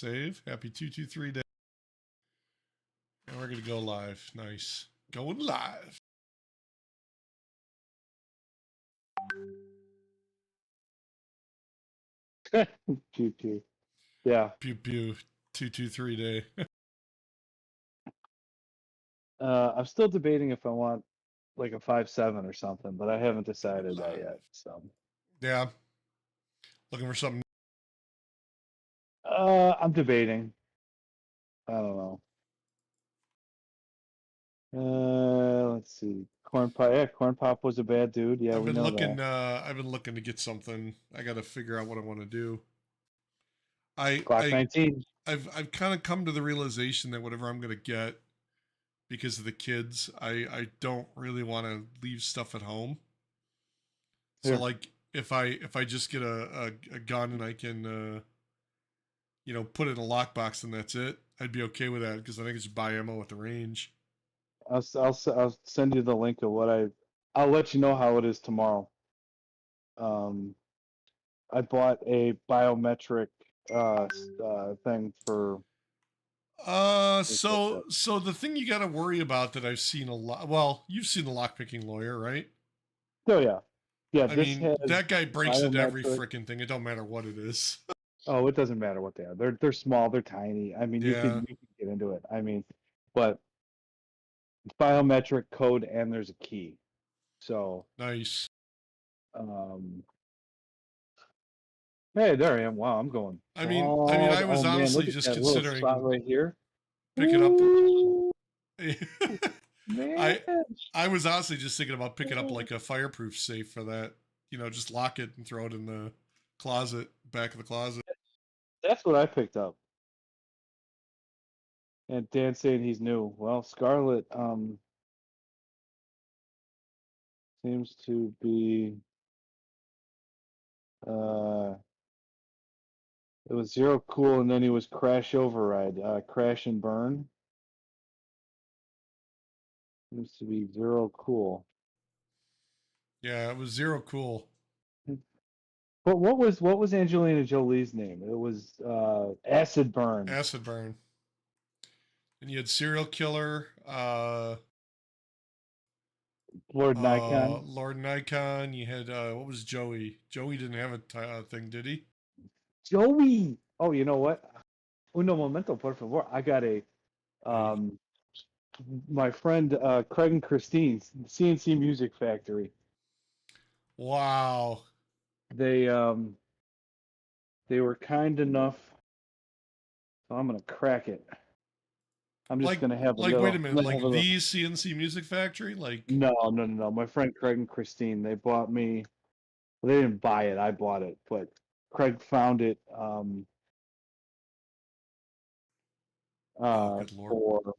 save. Happy 223 day. And we're going to go live. Nice. Going live. Pew pew. Yeah. Pew pew 223 day. I'm still debating if I want like a 5.7 or something, but I haven't decided that yet. So yeah. Looking for something. I'm debating. I don't know. Let's see. Corn Pop. Yeah, Corn Pop was a bad dude. Yeah, I've we been know looking. that. I've been looking to get something. I got to figure out what I want to do. I Glock I 19. I've kind of come to the realization that whatever I'm gonna get, because of the kids, I don't really want to leave stuff at home. So Here. like if I just get a gun and I can put it in a lockbox and that's it, I'd be okay with that because I think it's buy ammo at the range. I'll send you the link of what I'll let you know how it is tomorrow. I bought a biometric thing for. So the thing you got to worry about that I've seen a lot. Well, you've seen the lockpicking lawyer, right? Oh yeah, yeah. I This mean, has that guy breaks into every biometric. freaking thing. It don't matter what it is. Oh, it doesn't matter what they are. They're small. They're tiny. I mean, Yeah, you can get into it. I mean, but biometric code and there's a key. So, nice. um, hey, there I am. Wow, I'm going I mean, broad. I Oh was man, honestly look at just that little spot considering right here. picking up. Ooh, man. I was honestly just thinking about picking up like a fireproof safe for that. Just lock it and throw it in the closet, back of the closet. That's what I picked up. And Dan's saying he's new. Well, Scarlet seems to be it was Zero Cool and then he was Crash Override. Crash and Burn. Seems to be Zero Cool. Yeah, it was Zero Cool. But what was Angelina Jolie's name? It was Acid Burn. Acid Burn. And you had Serial Killer, Lord Nikon. Lord Nikon. You had what was Joey? Joey didn't have a thing, did he? Joey. Oh, you know what? Uno momento, por favor. I got a my friend Craig and Christine's CNC Music Factory. Wow. They were kind enough. So I'm gonna crack it. I'm just gonna have a little. Wait a minute, I'm gonna like have a little. the CNC Music Factory, like No. My friend Craig and Christine, they bought me. Well, they didn't buy it. I bought it, but Craig found it oh, good lord. for.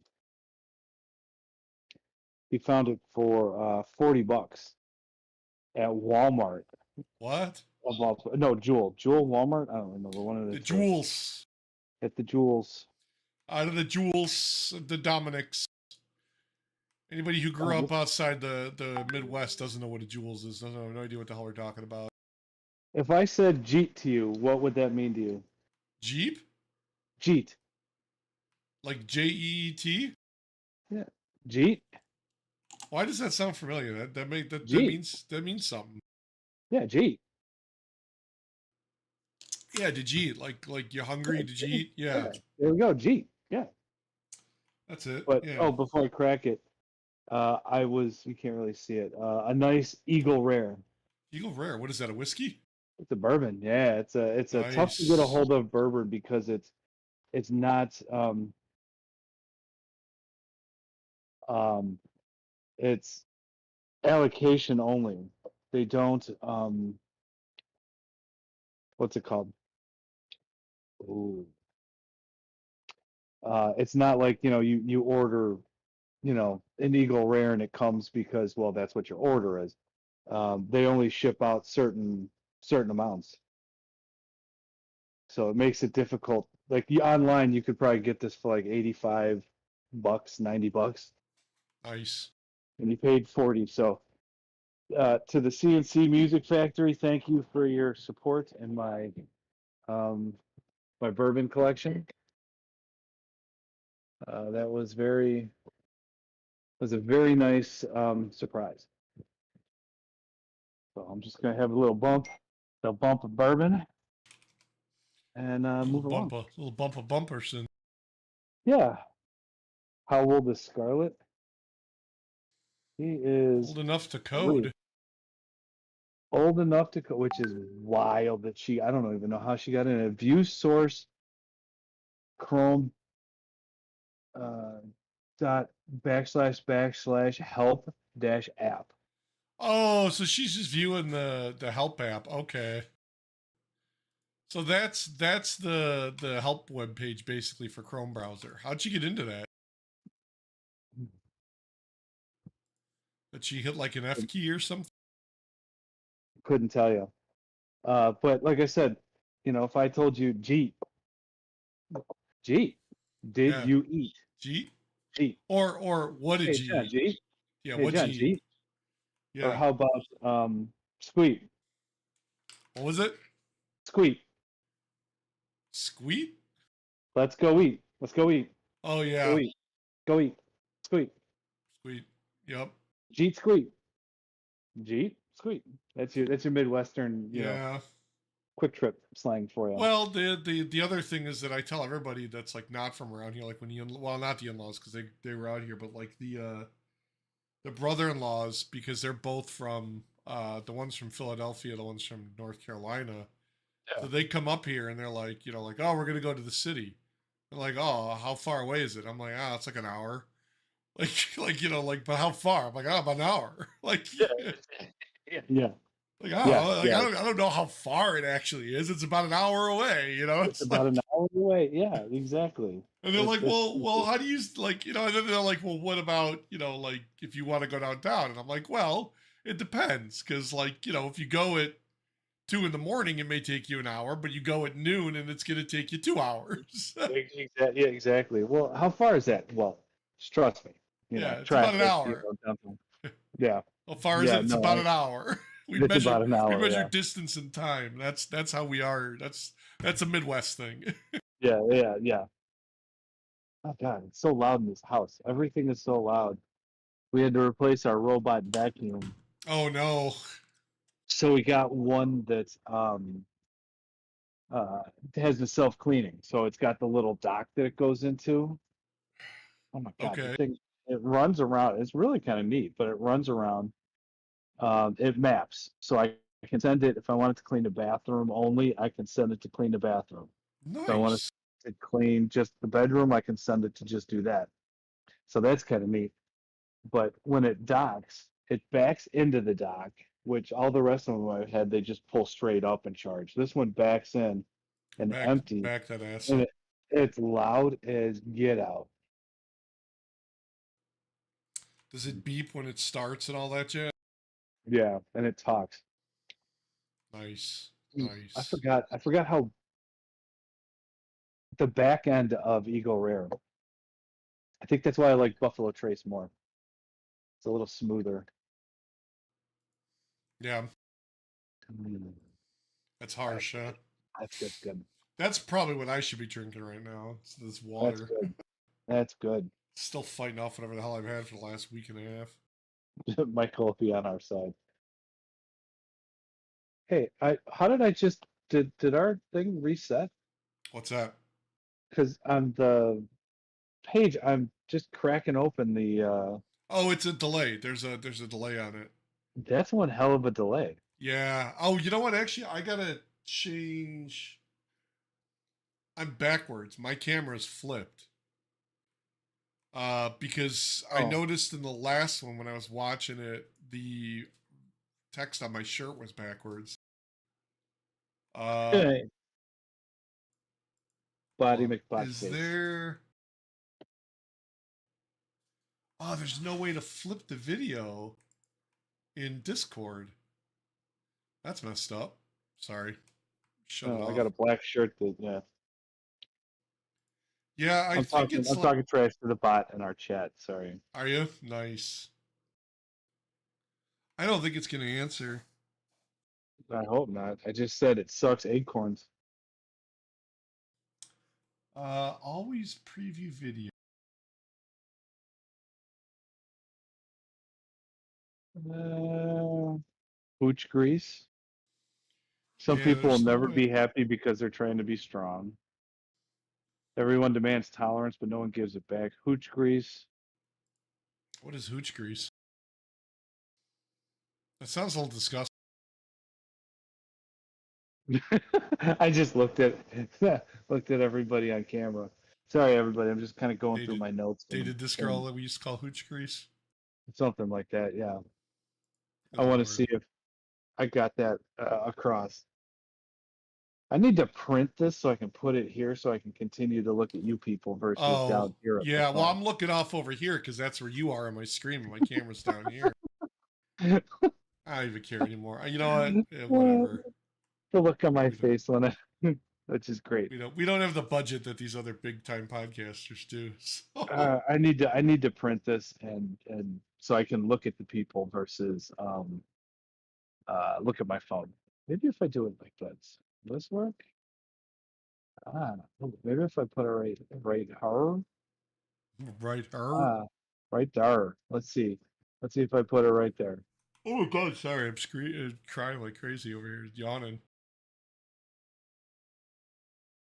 He found it for $40 at Walmart. What? No, Jewel Walmart. I don't remember one of the The two. Jewels. At the Jewels. Out of the Jewels, the Dominics. Anybody who grew up outside the Midwest doesn't know what a Jewels is. Doesn't have no idea what the hell we're talking about. If I said Jeet to you, what would that mean to you? Jeep? Jeet. Like Jeet? Yeah. Jeet? Why does that sound familiar? That means something. Yeah, Jeet. Yeah, did you eat? Like you're hungry? Did you eat? Yeah. There we go, Jeet. Yeah. That's it. But yeah. Before I crack it, you can't really see it. A nice Eagle Rare. Eagle Rare. What is that? A whiskey? It's a bourbon. Yeah, it's a nice. Tough to get a hold of bourbon because it's not it's allocation only. They don't what's it called? Ooh. It's not like, you order, an Eagle Rare and it comes because, well, that's what your order is. They only ship out certain amounts. So it makes it difficult. Like online, you could probably get this for like $85, $90. Nice. And you paid 40. So to the CNC Music Factory, thank you for your support and my my bourbon collection. That was a very nice surprise. So I'm just gonna have a bump of bourbon, and move along. Little bump of bumperson. Yeah. How old is Scarlett? He is Old enough to 3. code. Old enough to which is wild that I don't even know how she got in a view source Chrome uh, dot / help dash app. Oh, so she's just viewing the help app. Okay. So that's the help web page basically for Chrome browser. How'd she get into that? Did she hit like an F key or something? Couldn't tell you. But like I said, if I told you, G, did Yeah. you eat? G? G. Or what did Hey you John, eat? G. Yeah, Hey what'd John, you eat? G. Or Yeah. how about Squeak? What was it? Squeak. Squeak? Let's go eat. Let's go eat. Oh Go yeah. eat. Go eat. Squeak. Squeak. Yep. Jeet squeak. Jeet squeak. That's your Midwestern, Yeah. quick trip slang for you. Well, the other thing is that I tell everybody that's like not from around here, like when well, not the in-laws because they were out here, but like the brother-in-laws, because they're both from the ones from Philadelphia, the ones from North Carolina. Yeah. So they come up here and they're like, like, oh, we're gonna go to the city. They're like, oh, how far away is it? I'm like, it's like an hour. Like, but how far? I'm like, about an hour. Like, Yeah. Yeah. like, Yeah. Yeah. I don't know how far it actually is. It's about an hour away. It's It's about like, an hour away. Yeah, exactly. and they're like, well, how do you like, and then they're like, well, what about, like if you want to go downtown? And I'm like, well, it depends, because like, if you go at 2 in the morning, it may take you an hour, but you go at noon and it's going to take you 2 hours. Exactly. Yeah, exactly. Well, how far is that? Well, just trust me. Yeah, it's about an Traffic, hour. downtown. Yeah. How far is Yeah. it? It's No, about an hour. it's about an We hour. measure Yeah. distance and time. That's how we are. That's a Midwest thing. Yeah. Yeah. Yeah. Oh God, it's so loud in this house. Everything is so loud. We had to replace our robot vacuum. Oh no. So we got one that's uh has the self-cleaning. So it's got the little dock that it goes into. Oh my God, the Okay. thing, it runs around. It's really kind of neat, but it runs around. It maps. So I can send it if I want it to clean the bathroom only, I can send it to clean the bathroom. If I want it Nice. to clean just the bedroom, I can send it to just do that. So that's kind of neat. But when it docks, it backs into the dock, which all the rest of them I've had, they just pull straight up and charge. This one backs in and empties, Back that ass and up. it's loud as get out. Does it beep when it starts and all that jazz? Yeah, and it talks. Nice. I Nice. forgot how the back end of Eagle Rare. I think that's why I like Buffalo Trace more. It's a little smoother. Yeah, Mm, that's that's harsh, huh? good. That's good. That's probably what I should be drinking right now. It's this That's water. good. That's good. Still fighting off whatever the hell I've had for the last week and a half. Michael will be on our side. Hey, how did I just did our thing reset? What's that? Because on the page, I'm just cracking open the. Oh, it's a delay. There's a delay on it. That's one hell of a delay. Yeah. Oh, you know what? Actually, I gotta change. I'm backwards. My camera's flipped. Because I Oh, noticed in the last one when I was watching it, the text on my shirt was backwards. Uh, hey, hold Body on. McBot Is face. there? Oh, there's no way to flip the video in Discord. That's messed up. Sorry. Shut it Oh, I off. got a black shirt that yeah. Yeah, I think it's I'm like. talking trash to the bot in our chat. Sorry. Are you? Nice. I don't think it's gonna answer. I hope not. I just said it sucks acorns. Always preview video. Hooch grease. Some Yeah, people will there's no never way. be happy because they're trying to be strong. Everyone demands tolerance, but no one gives it back. Hooch grease. What is hooch grease? That sounds a little disgusting. I just looked at looked at everybody on camera. Sorry, everybody. I'm just kind of going through Dated, my notes dated this and girl that we used to call hooch grease. something like that. Yeah, I Good want to lord. see if I got that across. I need to print this so I can put it here so I can continue to look at you people versus Oh, down here at yeah. Well, my I'm looking off over here because that's where you are on my screen. And my camera's down here. phone. I don't even care anymore. You know what? The Whatever. look on my We don't. face when I, which is great. We don't have the budget that these other big time podcasters do. So I need to print this and so I can look at the people versus look at my phone. Maybe if I do it like this, will this work? Maybe if I put it right her. right, her. Ah, right there. Let's see. Let's see if I put it right there. Oh my god, sorry, I'm crying like crazy over here, yawning.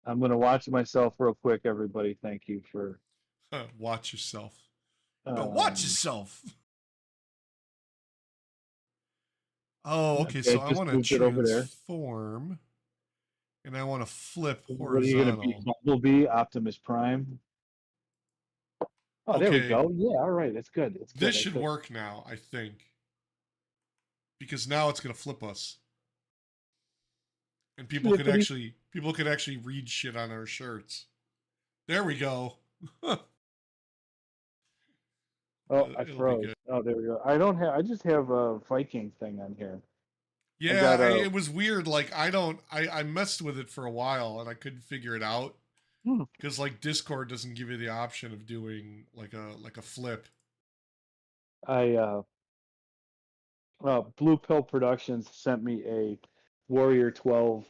I'm gonna watch myself real quick, everybody. Thank you for Watch yourself. No, watch um yourself. Oh, okay. okay, I So I just want to moved it over there. transform, and I want to flip What are you gonna be? horizontal. Bumblebee, Optimus Prime. Oh, there we Okay, go. Yeah, all right. It's good. It's this good. I should could. work now, I think, because now it's gonna flip us, and Flippity. people could actually read shit on our shirts. There we go. Oh, I It'll be froze. good. Oh, there we go. I don't have. I just have a Viking thing on here. I Yeah, got a. it was weird. Like I don't, I messed with it for a while and I couldn't figure it out Hmm. because like Discord doesn't give you the option of doing like a flip. I Blue Pill Productions sent me a Warrior 12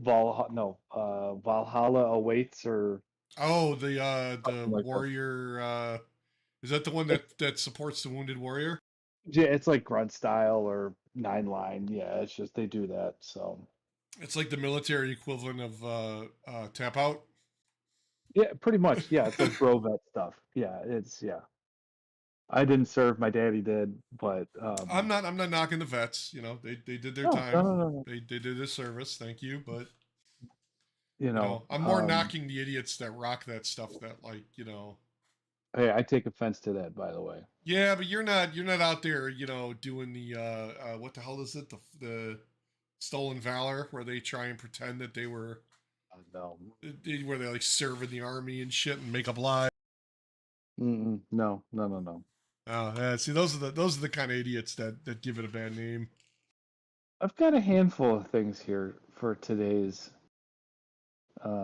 Valhalla awaits or Oh, the something like that. warrior. Is that the one It, that supports the wounded warrior? yeah, it's like grunt style or nine line. Yeah, it's just they do that. So It's like the military equivalent of tap out. yeah, pretty much. Yeah, it's like bro vet stuff. Yeah, it's yeah. I didn't serve, my daddy did, but I'm not knocking the vets. You know, they did their no, no, time. no, no, no. They did their service. Thank you, but You know, I'm more knocking the idiots that rock that stuff. That like hey, I take offense to that, by the way. Yeah, but you're not out there, doing the what the hell is it? The stolen valor where they try and pretend that they were No, where they like serve in the army and shit and make up lies. no, no, no, no. Oh, yeah, see those are the kind of idiots that give it a bad name. I've got a handful of things here for today's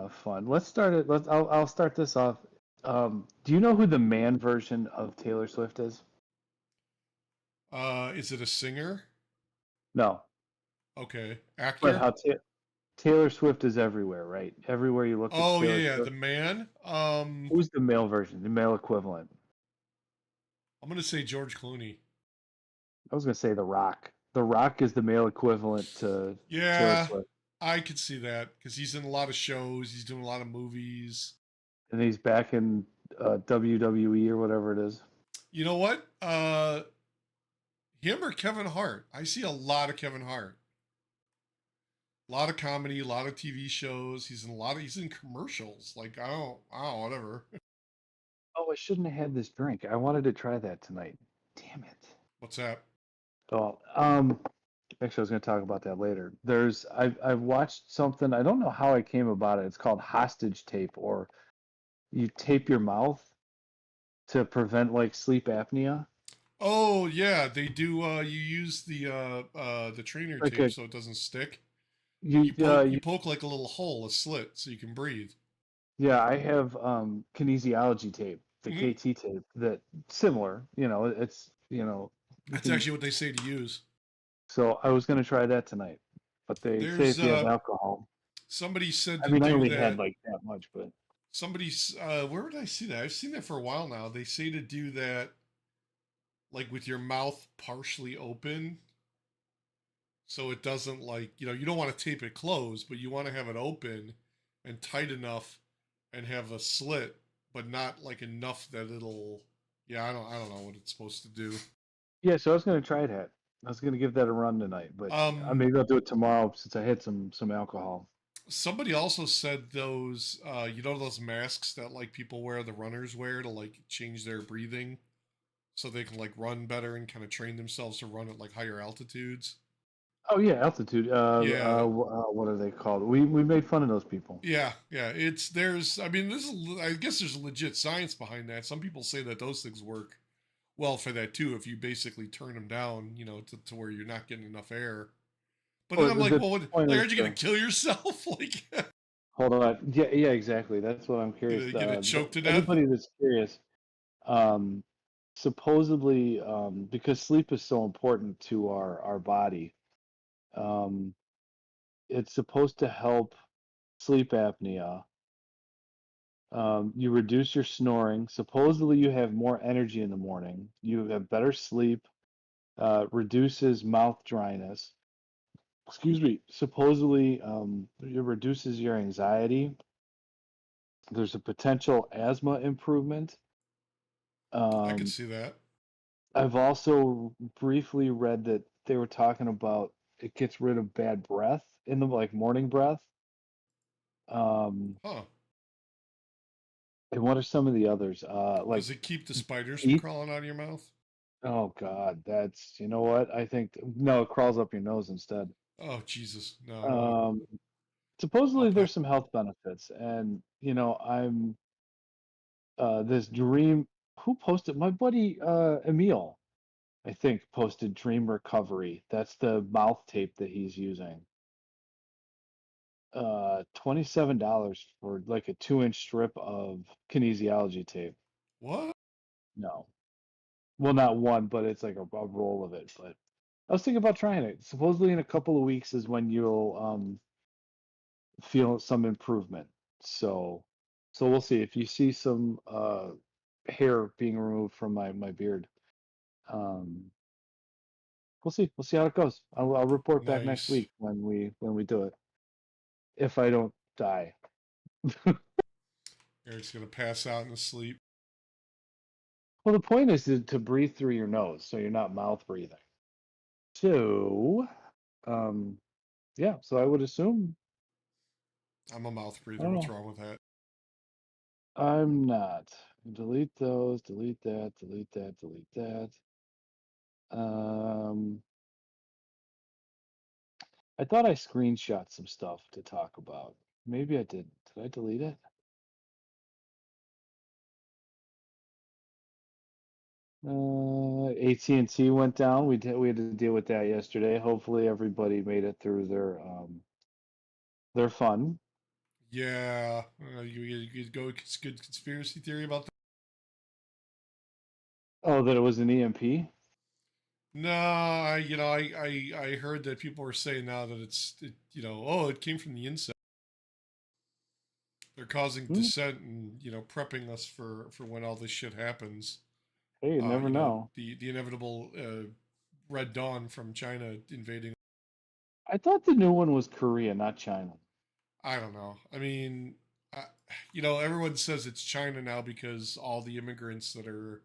fun. Let's start it. I'll start this off. Do you know who the man version of Taylor Swift is? Is it a singer? No, Okay, but actor. how Taylor Swift is everywhere, right? Everywhere you look, it's Oh yeah, Taylor yeah, the Swift. man. Who's the male version, the male equivalent? I'm gonna say George Clooney. I was gonna say The Rock. The Rock is the male equivalent to Taylor Yeah, Swift, I could see that because he's in a lot of shows. He's doing a lot of movies. and he's back in WWE or whatever it is. You know what? Him or Kevin Hart? I see a lot of Kevin Hart. A lot of comedy, a lot of TV shows. He's in commercials. Like I don't, whatever. Oh, I shouldn't have had this drink. I wanted to try that tonight. Damn it. What's that? Oh, actually, I was going to talk about that later. I've watched something. I don't know how I came about it. It's called hostage tape, or you tape your mouth to prevent like sleep apnea. Oh yeah, they do. You use the trainer Like tape a so it doesn't stick, and you you poke like a little hole, a slit, so you can breathe. yeah. I have kinesiology tape, the Hmm. KT tape that similar. It's you That's can. actually what they say to use. So I was going to try that tonight, but they say There's if you have alcohol. Somebody said I to mean, I do only had that. like that much, but Somebody's where did I see that? I've seen that for a while now. They say to do that like with your mouth partially open, so it doesn't like, you don't want to tape it closed, but you want to have it open and tight enough and have a slit, but not like enough that it'll. Yeah, I don't know what it's supposed to do. yeah. So I was gonna try that. I was gonna give that a run tonight, but Um, maybe I'll do it tomorrow since I had some alcohol. Somebody also said those, those masks that like people wear, the runners wear to like change their breathing, so they can like run better and kind of train themselves to run at like higher altitudes. Oh yeah, altitude. Yeah, What are they called? We made fun of those people. yeah, yeah. It's there's, I mean, I guess there's legit science behind that. Some people say that those things work well for that too. If you basically turn them down, to where you're not getting enough air. But then Well, I'm like, the well, point like, is aren't you gonna to kill yourself? Like, hold on. Yeah, yeah, exactly. That's what I'm curious. gonna choke to death? Anybody that's curious, um, supposedly, because sleep is so important to our body, um, it's supposed to help sleep apnea. You reduce your snoring. Supposedly, you have more energy in the morning. You have better sleep. Reduces mouth dryness. Excuse me. Supposedly, it reduces your anxiety. There's a potential asthma improvement. I could Um, see that. I've also briefly read that they were talking about it gets rid of bad breath in the like morning breath. Um, Huh? and what are some of the others? Does Like it keep the spiders from teeth. crawling out of your mouth? Oh God, that's you know what? I think no, it crawls up your nose instead. Oh Jesus, no, no. Um, I'll supposedly pass. there's some health benefits, and I'm this dream. Who posted? My buddy Emil, I think, posted Dream Recovery. That's the mouth tape that he's using. $27 for like a 2-inch strip of kinesiology tape. What? No. Well, not one, but it's like a roll of it. But I was thinking about trying it. Supposedly in a couple of weeks is when you'll feel some improvement. So we'll see. If you see some hair being removed from my beard, um we'll see. We'll see how it goes. I'll report back next Nice. week when we do it. If I don't die. Eric's gonna pass out in his sleep. Well, the point is to breathe through your nose, so you're not mouth breathing. So, um, yeah. So I would assume I'm a mouth I breather. don't What's know. wrong with that? I'm not. Delete those. Delete that. Delete that. Delete that. Um, I thought I screenshot some stuff to talk about. Maybe I didn't. Did I delete it? AT&T went down. We had to deal with that yesterday. Hopefully everybody made it through their fun. Yeah, you go good conspiracy theory about that. Oh, that it was an EMP? No, I heard that people were saying now that oh, it came from the insect. They're causing Hmm. dissent and prepping us for when all this shit happens. Hey, you never know. The inevitable Red Dawn from China invading. I thought the new one was Korea, not China. I don't know. I mean, I, everyone says it's China now because all the immigrants that are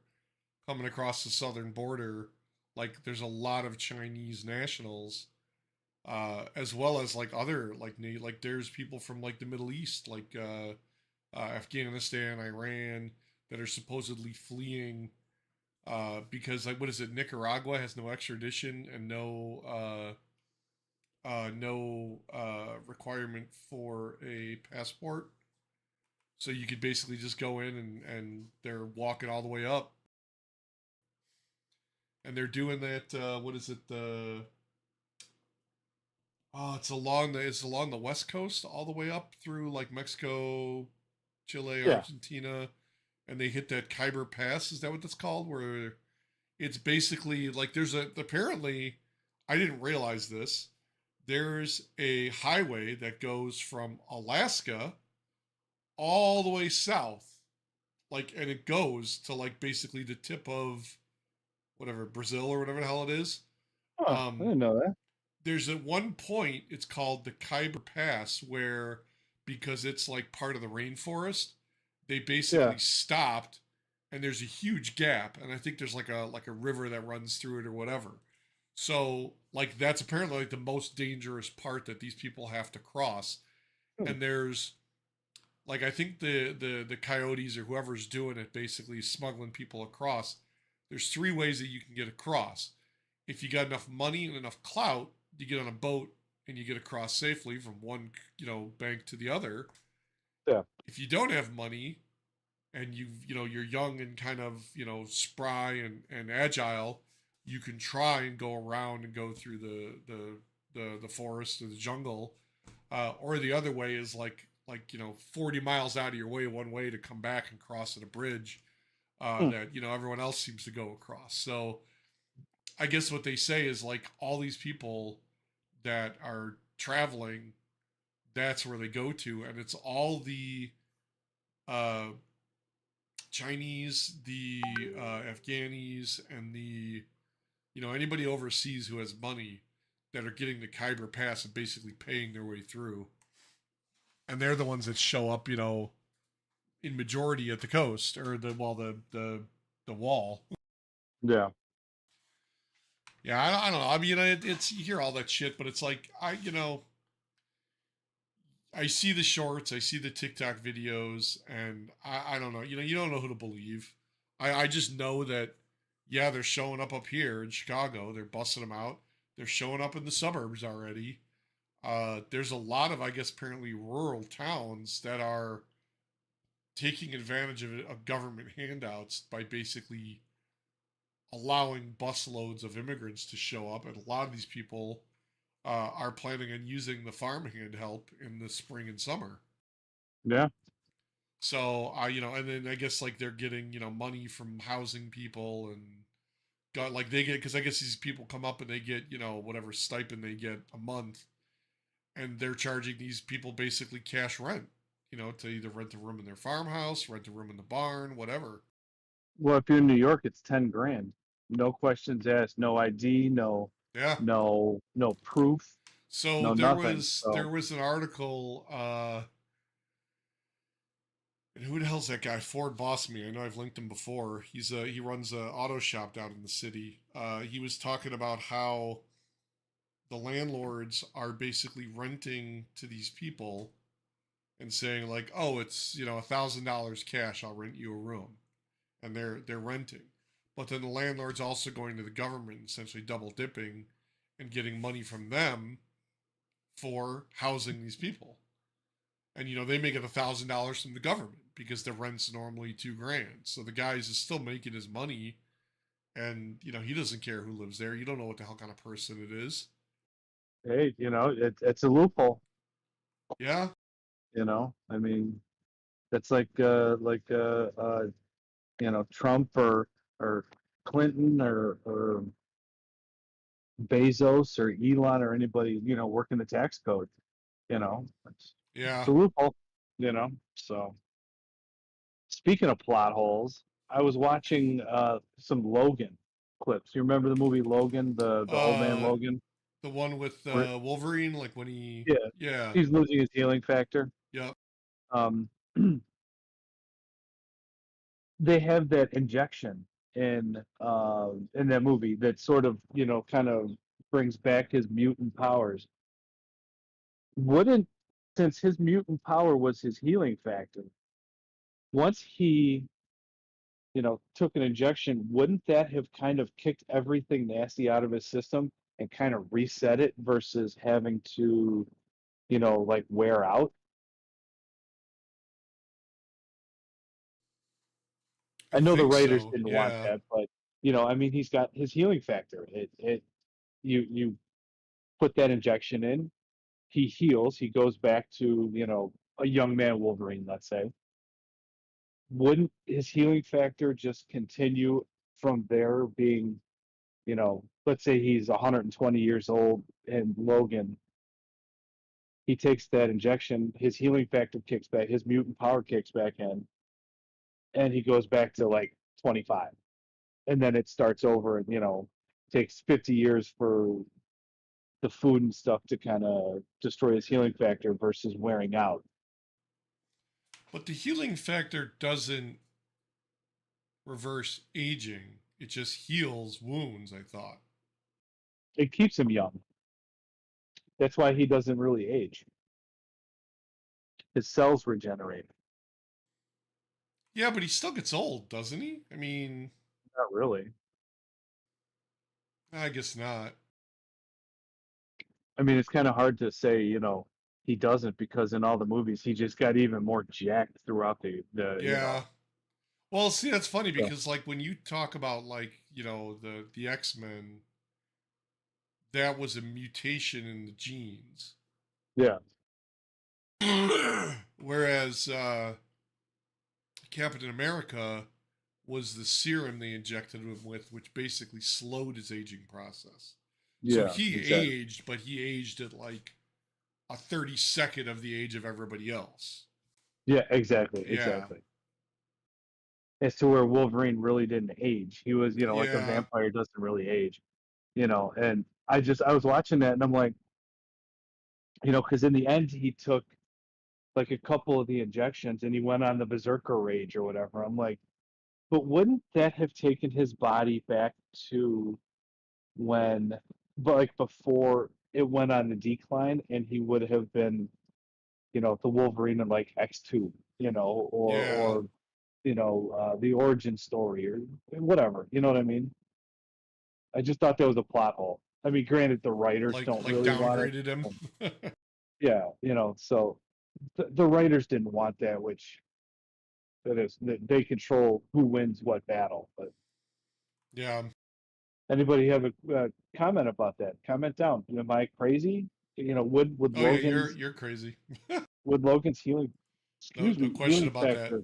coming across the southern border, like there's a lot of Chinese nationals, as well as like other like there's people from like the Middle East, like Afghanistan, Iran, that are supposedly fleeing because like what is it? Nicaragua has no extradition and no requirement for a passport. So you could basically just go in and they're walking all the way up, and they're doing that. What is it? The Oh, it's along the west coast, all the way up through like Mexico, Chile, Yeah. Argentina, and they hit that Khyber Pass. Is that what that's called? Where it's basically like there's a apparently, I didn't realize this, there's a highway that goes from Alaska all the way south, like, and it goes to like basically the tip of whatever Brazil or whatever the hell it is. Huh, I Um, didn't know that. there's at one point it's called the Khyber Pass where because it's like part of the rainforest, they Yeah. basically stopped and there's a huge gap and I think there's like a river that runs through it or whatever. So like that's apparently like the most dangerous part that these people have to cross. Hmm. And there's like I think the coyotes or whoever's doing it basically smuggling people across. There's three ways that you can get across. If you got enough money and enough clout, you get on a boat and you get across safely from one bank to the other. Yeah. If you don't have money and you're young and kind of spry and agile, you can try and go around and go through the forest or the jungle, or the other way is like 40 miles out of your way one way to come back and cross at a bridge Hmm. that everyone else seems to go across. So I guess what they say is like all these people that are traveling, that's where they go to, and it's all the uh, Chinese, the Afghanis, and the anybody overseas who has money that are getting the Khyber Pass and basically paying their way through, and they're the ones that show up, in majority at the coast or the wall. Yeah. Yeah, I don't know. I mean, it's you hear all that shit, but it's like I see the shorts, I see the TikTok videos, and I don't know. You don't know who to believe. I just know that yeah, they're showing up here in Chicago. They're busting them out. They're showing up in the suburbs already. There's a lot of I guess apparently rural towns that are taking advantage of government handouts by basically allowing busloads of immigrants to show up, and a lot of these people are planning on using the farmhand help in the spring and summer. Yeah. So and then I guess like they're getting money from housing people and got like they get because I guess these people come up and they get whatever stipend they get a month, and they're charging these people basically cash rent, to either rent a room in their farmhouse, rent a room in the barn, whatever. Well, if you're in New York, it's 10 grand. No questions asked, no ID, Yeah. no proof, So no there nothing. was So there was an article. And who the hell's that guy? Ford Boss Me. I know I've linked him before. He runs a auto shop down in the city. He was talking about how the landlords are basically renting to these people and saying like, oh, it's $1,000 cash. I'll rent you a room, and they're renting. But then the landlord's also going to the government, essentially double dipping, and getting money from them for housing these people. And they make it $1,000 from the government because the rent's normally 2 grand. So the guy is still making his money, and he doesn't care who lives there. You don't know what the hell kind of person it is. hey, it's a loophole. Yeah, I mean, it's like Trump or Clinton or Bezos or Elon or anybody working the tax code. It's yeah. a loophole. So speaking of plot holes, I was watching some Logan clips. You remember the movie Logan, the old man Uh, Logan, the one with where Wolverine, like when he, yeah, yeah, he's losing his healing factor. yep, Um, they have that injection in that movie that sort of kind of brings back his mutant powers. Wouldn't Since his mutant power was his healing factor, once he took an injection, wouldn't that have kind of kicked everything nasty out of his system and kind of reset it versus having to like wear out? I I know the think writers so. didn't want Yeah, that, but I mean, he's got his healing factor. You put that injection in, he heals, he goes back to a young man Wolverine, let's say. Wouldn't his healing factor just continue from there, being let's say he's 120 years old in Logan, he takes that injection, his healing factor kicks back, his mutant power kicks back in, and he goes back to like 25. And then it starts over and, takes 50 years for the food and stuff to kind of destroy his healing factor versus wearing out. But the healing factor doesn't reverse aging. It just heals wounds, I thought. It keeps him young. That's why he doesn't really age. His cells regenerate. Yeah, but he still gets old, doesn't he? I mean, Not really. I guess not. I mean, it's kind of hard to say, he doesn't because in all the movies he just got even more jacked throughout the. Yeah. Well, see, that's funny So because like when you talk about like, the X-Men, that was a mutation in the genes. yeah, Whereas Captain America was the serum they injected him with, which basically slowed his aging process. So yeah, he exactly. aged, but he aged at like a 32nd of the age of everybody else. Yeah, exactly, Yeah. exactly. As to where Wolverine really didn't age. He was, like a Yeah. vampire doesn't really age, and I was watching that and I'm like, because in the end he took like a couple of the injections and he went on the berserker rage or whatever. I'm like, but wouldn't that have taken his body back to when, but like before it went on the decline and he would have been, the Wolverine in like X2, or Yeah. the origin story or whatever. You know what I mean? I just thought that was a plot hole. I mean, granted, the writers don't Like really want it. downgraded him. Yeah, so the writers didn't want that, which that is that they control who wins what battle. But Yeah. anybody have a comment about that? Comment down. Am I crazy? Would Oh yeah, you're Logan's you're crazy. would Logan's healing, No excuse no me, question healing about that. factor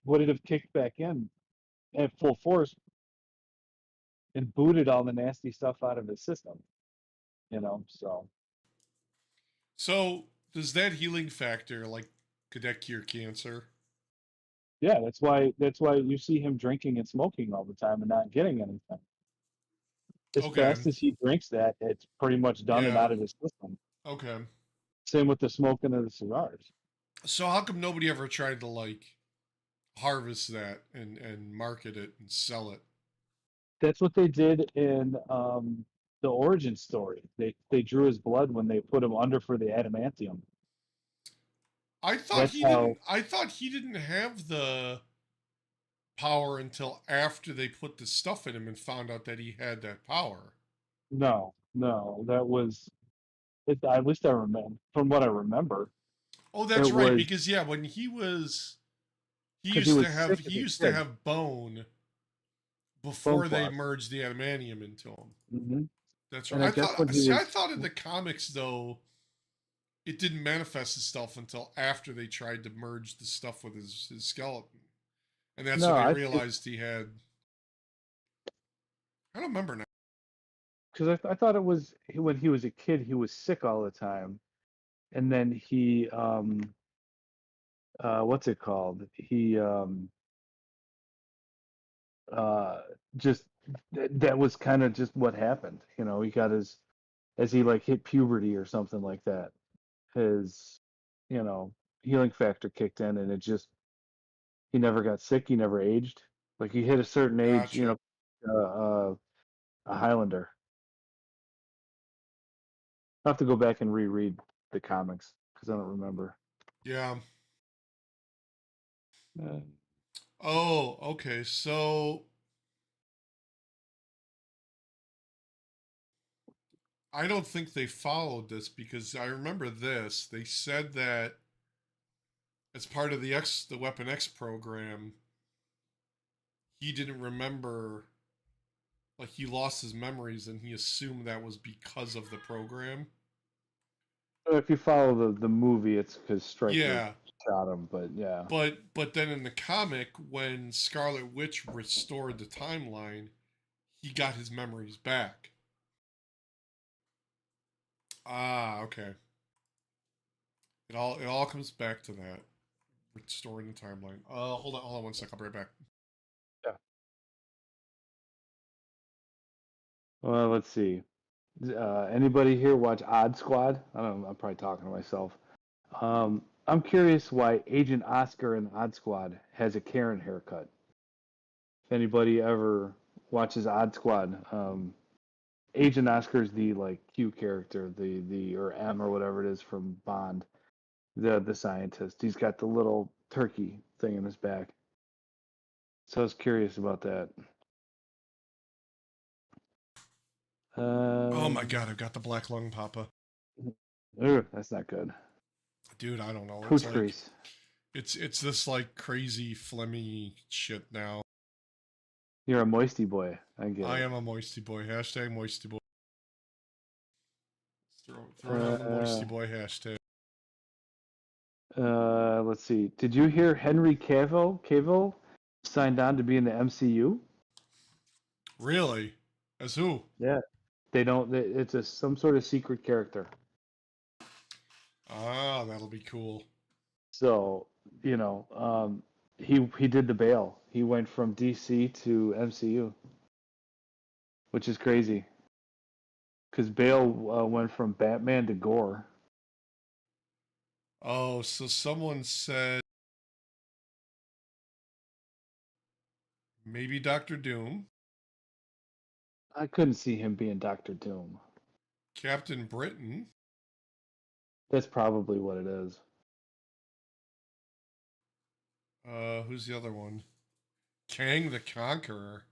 would it have kicked back in at full force and booted all the nasty stuff out of his system? So So does that healing factor like could that cure cancer? yeah, that's why you see him drinking and smoking all the time and not getting anything. As Okay. fast as he drinks that, it's pretty much done and Yeah. out of his system. Okay. Same with the smoking of the cigars. So how come nobody ever tried to like harvest that and market it and sell it? That's what they did in the origin story. They drew his blood when they put him under for the adamantium. That's how. I thought he didn't have the power until after they put the stuff in him and found out that he had that power. No, no, that was it. At least I remember, from what I remember, Oh, it that's right. was Because yeah, when because he was sick he as a used to kid. have bone Bone before they clots. merged the adamantium into him. Hmm. That's right. And I guess when he I was, thought in the comics though it didn't manifest itself until after they tried to merge the stuff with his skeleton, and that's no, when they I think realized he had. I don't remember now. because I thought it was when he was a kid, he was sick all the time, and then he what's it called? He uh just that was kind of just what happened. He got his as he like hit puberty or something like that. His you know healing factor kicked in, and it just he never got sick. He never aged. Like he hit a certain age, Gotcha. a Highlander. I have to go back and reread the comics because I don't remember. Yeah. Uh, Oh, okay. So I don't think they followed this because I remember this. They said that as part of the Weapon X program, he didn't remember, like he lost his memories and he assumed that was because of the program. if you follow the movie, it's because Stryker Yeah, shot him. But yeah, but then in the comic, when Scarlet Witch restored the timeline, he got his memories back. Ah, okay. It all comes back to that. Restoring the timeline. Hold on 1 sec. I'll be right back. Yeah. Well, let's see. Anybody here watch Odd Squad? I don't know. I'm probably talking to myself. I'm curious why Agent Oscar in Odd Squad has a Karen haircut. If anybody ever watches Odd Squad, Agent Oscar's the like Q character, the or M or whatever it is from Bond, the scientist. He's got the little turkey thing in his back. So I was curious about that. Oh my Um, god, I've got the black lung, Papa. ugh, that's not good. Dude, I don't know. It's Hooch like grease. it's this like crazy phlegmy shit now. You're a moisty boy. I get I it. am a moisty boy. Hashtag moisty boy. Throw down the moisty Uh, boy hashtag. let's see. Did you hear Henry Cavill signed on to be in the MCU? Really? As who? Yeah. They don't. It's some sort of secret character. Ah, that'll be cool. So he did the bail. He went from DC to MCU, which is crazy. Because Bale went from Batman to Gore. Oh, so someone said maybe Doctor Doom, I couldn't see him being Doctor Doom. Captain Britain. That's probably what it is. Who's the other one? Kang the Conqueror.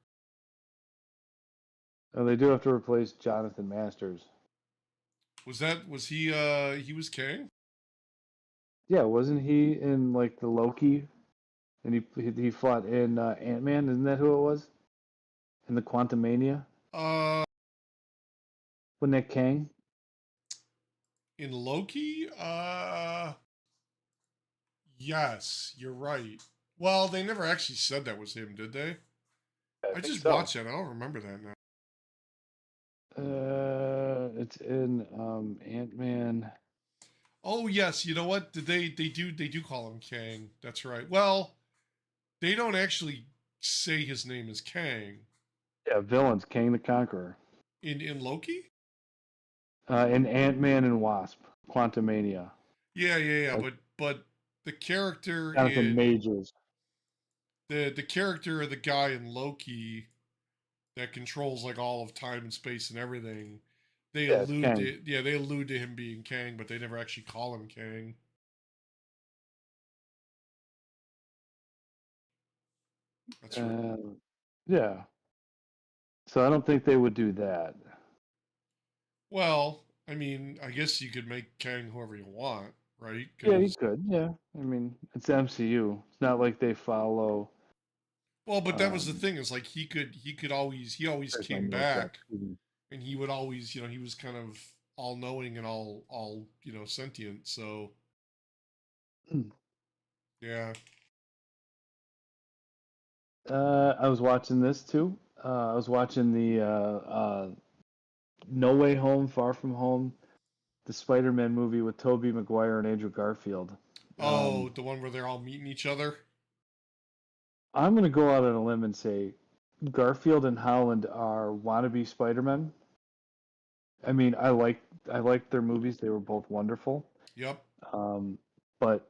They do have to replace Jonathan Masters. Was he was Kang? Yeah, wasn't he in like the Loki? And he fought in Ant-Man. Isn't that who it was? In the Quantum Mania? Uh Wasn't that Kang? in Loki? Yes, you're right. Well, they never actually said that was him, did they? I I think just so. watched that. I don't remember that now. It's in Ant-Man. Oh yes, you know what? Did they do call him Kang? That's right. Well, they don't actually say his name is Kang Yeah, villains, Kang the Conqueror. in Loki. In Ant-Man and Wasp, Quantumania. Yeah, yeah, yeah. Like But the character Jonathan in Majors. the character of the guy in Loki that controls like all of time and space and everything. They Yeah, it's allude Kang. to yeah, they allude to him being Kang, but they never actually call him Kang. That's right. Uh, yeah. So I don't think they would do that. Well, I mean, I guess you could make Kang whoever you want, right? Yeah, you Because could. Yeah. I mean, it's MCU. It's not like they follow. well, but that was the Um, thing is like he always there's my came notes up. back, and he would always he was kind of all knowing and all sentient. So yeah. I was watching this too. I was watching the No Way Home, Far From Home, the Spider-Man movie with Tobey Maguire and Andrew Garfield. Oh, the one where they're all meeting each other. I'm gonna go out on a limb and say Garfield and Holland are wannabe Spider-Man. I mean, I like their movies; they were both wonderful. Yep. Um, but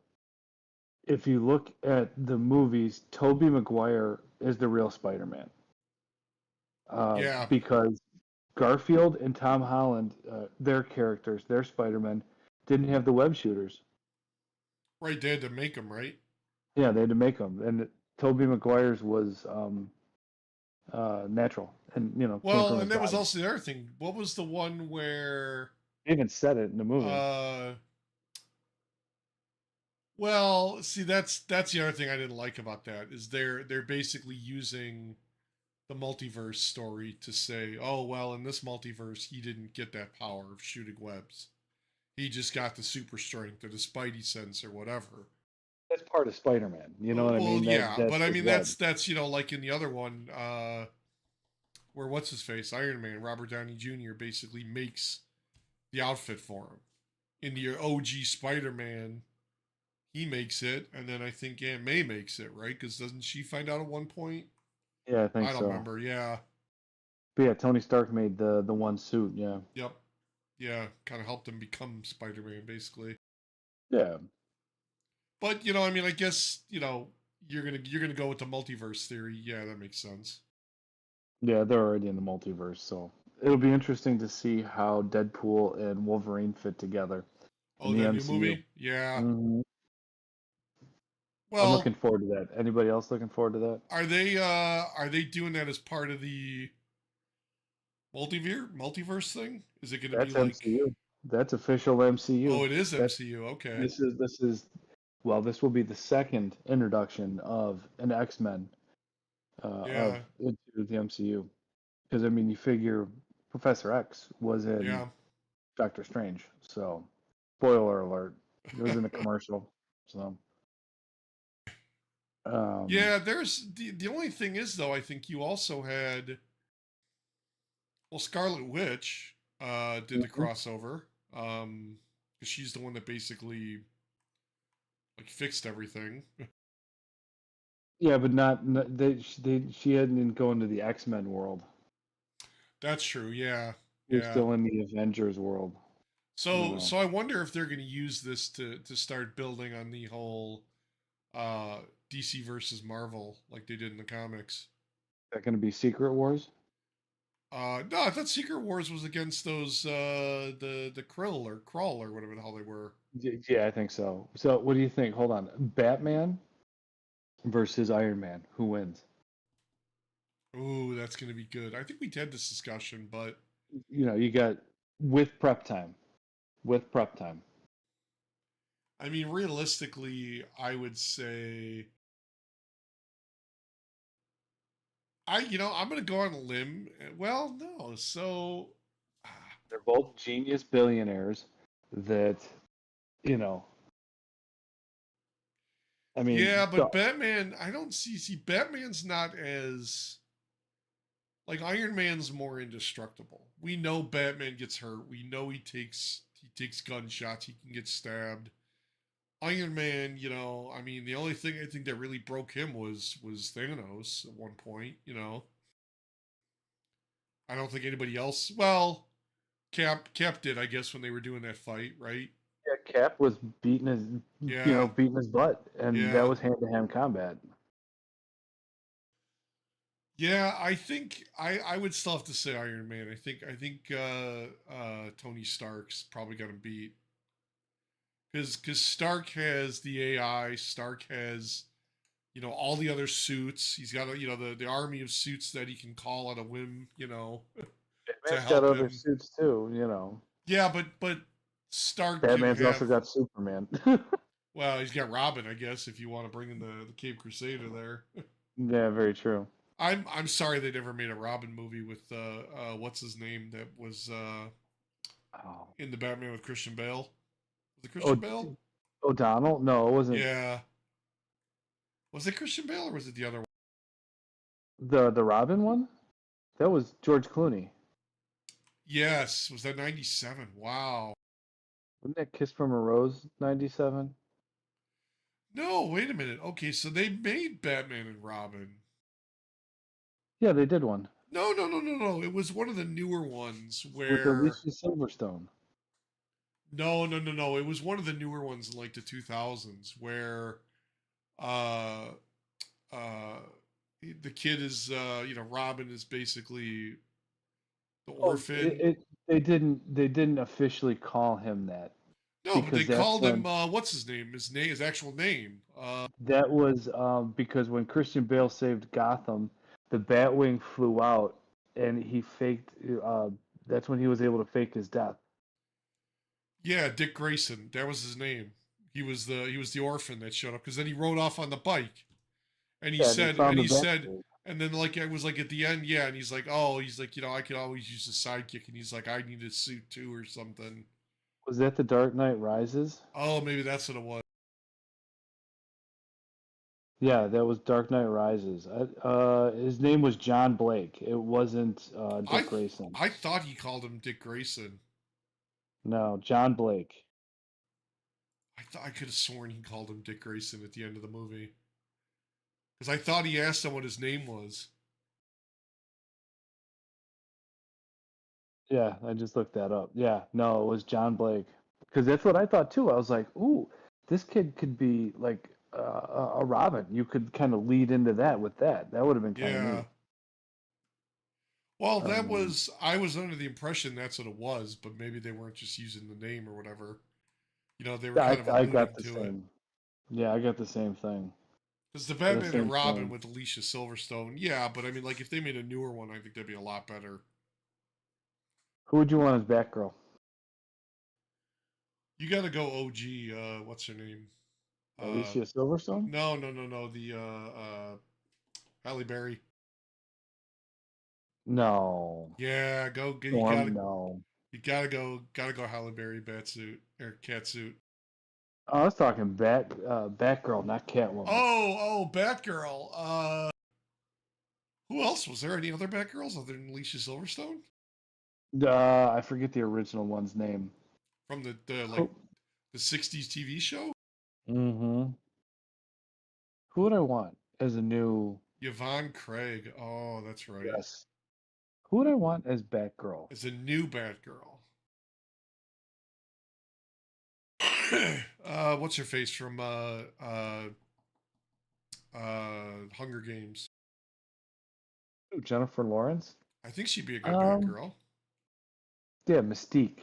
if you look at the movies, Tobey Maguire is the real Spider-Man Yeah. because Garfield and Tom Holland, their characters, their Spider-Man, didn't have the web shooters. Right. They had to make them right. Yeah, they had to make them, and Tobey Maguire's was natural, and came Well, from and his that was body. also the other thing. What was the one where They even said it in the movie. uh well, see that's the other thing I didn't like about that is they're basically using the multiverse story to say, "Oh, well, in this multiverse he didn't get that power of shooting webs. He just got the super strength or the spidey sense or whatever." That's part of Spider-Man. You know what I Well, mean? yeah, That's but I his mean web. that's like in the other one where what's his face, Iron Man, Robert Downey Jr. basically makes the outfit for him. into your OG Spider-Man, he makes it, and then I think Aunt May makes it, right? Because doesn't she find out at one point? Yeah, I think I don't so. remember. Yeah. But yeah, Tony Stark made the one suit. Yeah. Yep. Yeah. Kind of helped him become Spider-Man, basically. Yeah. But I mean, I guess you're gonna go with the multiverse theory. Yeah, that makes sense. Yeah, they're already in the multiverse, so it'll be interesting to see how Deadpool and Wolverine fit together in Oh, the that new MCU. movie? Yeah. hmm I'm Well, looking forward to that. Anybody else looking forward to that? are they doing that as part of the multiverse thing? Is it going to be That's like? MCU. That's official MCU. Oh, it is That MCU. Okay. this is well, this will be the second introduction of an X-Men of Yeah. into the MCU. Because I mean, you figure Professor X was in Yeah. Doctor Strange, so spoiler alert, it was in a commercial. So um, Yeah, there's the only thing is though, I think you also had, well, Scarlet Witch did the mhm. crossover. Cuz she's the one that basically like fixed everything. Yeah, but not she hadn't go into the X-Men world. That's true. Yeah. We're Yeah. still in the Avengers world, you So know. so I wonder if they're going to use this to start building on the whole uh DC versus Marvel like they did in the comics. Is that going to be Secret Wars? No, I thought Secret Wars was against those the Krill or Krull or whatever the hell they were. Yeah, I think so. So, what do you think? Hold on, Batman versus Iron Man, who wins? Ooh, that's gonna be good. I think we had this discussion, but You got with prep time, with prep time. I mean, realistically, I would say I'm gonna go on a limb. Well, no, so They're both genius billionaires that, you know, I mean, yeah, but Batman, I don't see Batman's not as like Iron Man's more indestructible. We know Batman gets hurt. We know he takes gunshots. He can get stabbed. Iron Man, I mean, the only thing I think that really broke him was Thanos at one point. I don't think anybody else. Well, Cap did, I guess, when they were doing that fight, right? yeah, Cap was Yeah, beating his butt, and that yeah, was hand-to-hand combat. yeah. I think I would still have to say Iron Man. I think Tony Stark's probably gonna beat because Stark has the AI. Stark has all the other suits. He's got the army of suits that he can call on a whim. To Batman's got help other him. suits too. Yeah, but Stark can Batman's have. also got Superman. Well, he's got Robin, I guess, if you want to bring in the Cape Crusader there. Yeah, very true. I'm sorry they never made a Robin movie with what's his name that was Oh, in the Batman with Christian Bale. Was it Christian oh, Bale? O'Donnell? No, it wasn't Yeah. Was it Christian Bale or was it the other one? the Robin one. That was George Clooney. Yes. Was that 97? Wow. Wasn't that Kiss from a Rose '97? No, wait a minute. Okay, so they made Batman and Robin. Yeah, they did one No, no, no, no, no. It was one of the newer ones with where Alicia Silverstone. no, no, no, no. It was one of the newer ones in like the 2000s where uh uh the kid is Robin is basically the Oh, orphan. they didn't officially call him that No, but they because that's called him when what's his actual name. that was because when Christian Bale saved Gotham, the Batwing flew out and he faked. That's when he was able to fake his death. Yeah, Dick Grayson. That was his name. He was the orphan that showed up because then he rode off on the bike and he Yeah, and he said and found the he said Batwing. and then like it was like at the end, yeah, and he's like, oh, he's like, I could always use a sidekick, and he's like, I need a suit too or something. Was that the Dark Knight Rises? Oh, maybe that's what it was. Yeah, that was Dark Knight Rises. His name was John Blake. It wasn't I Dick Grayson. I thought he called him Dick Grayson. No, John Blake. I thought I could have sworn he called him Dick Grayson at the end of the movie because I thought he asked him what his name was. Yeah, I just looked that up. Yeah, no, it was John Blake. Because that's what I thought too. I was like, ooh, this kid could be like a Robin. You could kind of lead into that with that. That would have been kind of Yeah. neat. Well, that Um, was I was under the impression that's what it was, but maybe they weren't just using the name or whatever. They were yeah, kind of I got alluding the to it. same. Yeah, I got the same thing. Because the The Batman and same Robin feeling. with Alicia Silverstone, yeah, but I mean, like if they made a newer one, I think that'd be a lot better. Who would you want as Batgirl? You got to go OG. What's her name? Uh, Alicia Silverstone? no, no, no, no. The Halle Berry. No. Yeah, go. You Storm? gotta. No. You gotta go. Gotta go. Halle Berry bat suit or cat suit. I was talking Batgirl, not Catwoman. Oh, Batgirl. Who else was there? Any other Batgirls other than Alicia Silverstone I forget the original one's name. from the like Who? the '60s TV show? Mm-hmm. Who would I want as a new? Yvonne Craig. Oh, that's right. Yes. Who would I want as Batgirl? As a new Batgirl. What's her face from Hunger Games? Ooh, Jennifer Lawrence? I think she'd be a good Um, Batgirl. yeah, Mystique.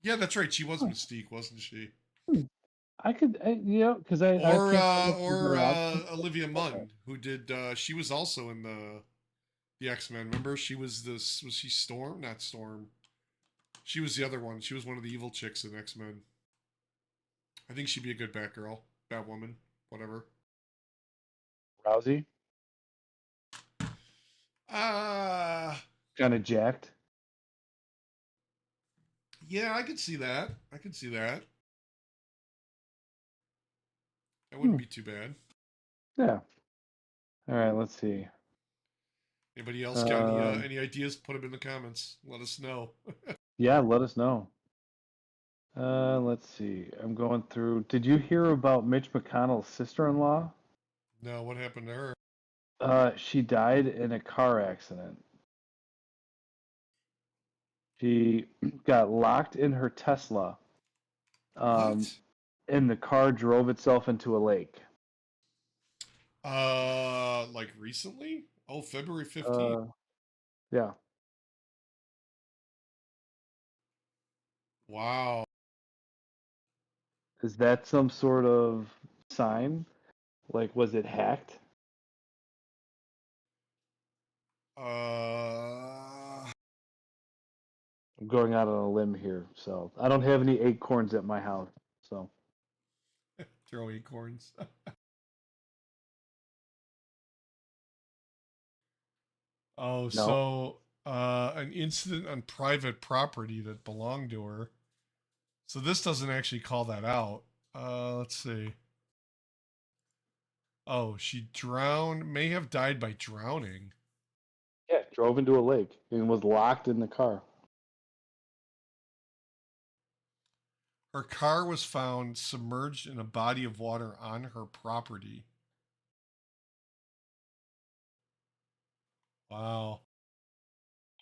Yeah, that's right. She was Huh. Mystique, wasn't she? Hmm. Because I can't come up with Or another option. Olivia Okay. Munn, who did. She was also in the X Men. Remember, she was this. Was she Storm? Not Storm. She was the other one. She was one of the evil chicks in X Men. I think she'd be a good Batgirl, Batwoman, whatever. Rousey, Uh kind of jacked. yeah, I could see that. I could see that. That wouldn't Hmm. be too bad. Yeah. All right, let's see. Anybody else got Um, any ideas? Put them in the comments. Let us know. yeah, let us know. Let's see. I'm going through. Did you hear about Mitch McConnell's sister-in-law? No, what happened to her? She died in a car accident. She got locked in her Tesla, um, What? and the car drove itself into a lake. Like recently? Oh, February 15th. Uh, yeah. Wow. Is that some sort of sign? Like, was it hacked? Uh, I'm going out on a limb here, so I don't have any acorns at my house. So throw acorns. Oh, no. so an incident on private property that belonged to her. So this doesn't actually call that out. Let's see. Oh, she drowned, may have died by drowning. Yeah, drove into a lake and was locked in the car. Her car was found submerged in a body of water on her property. Wow.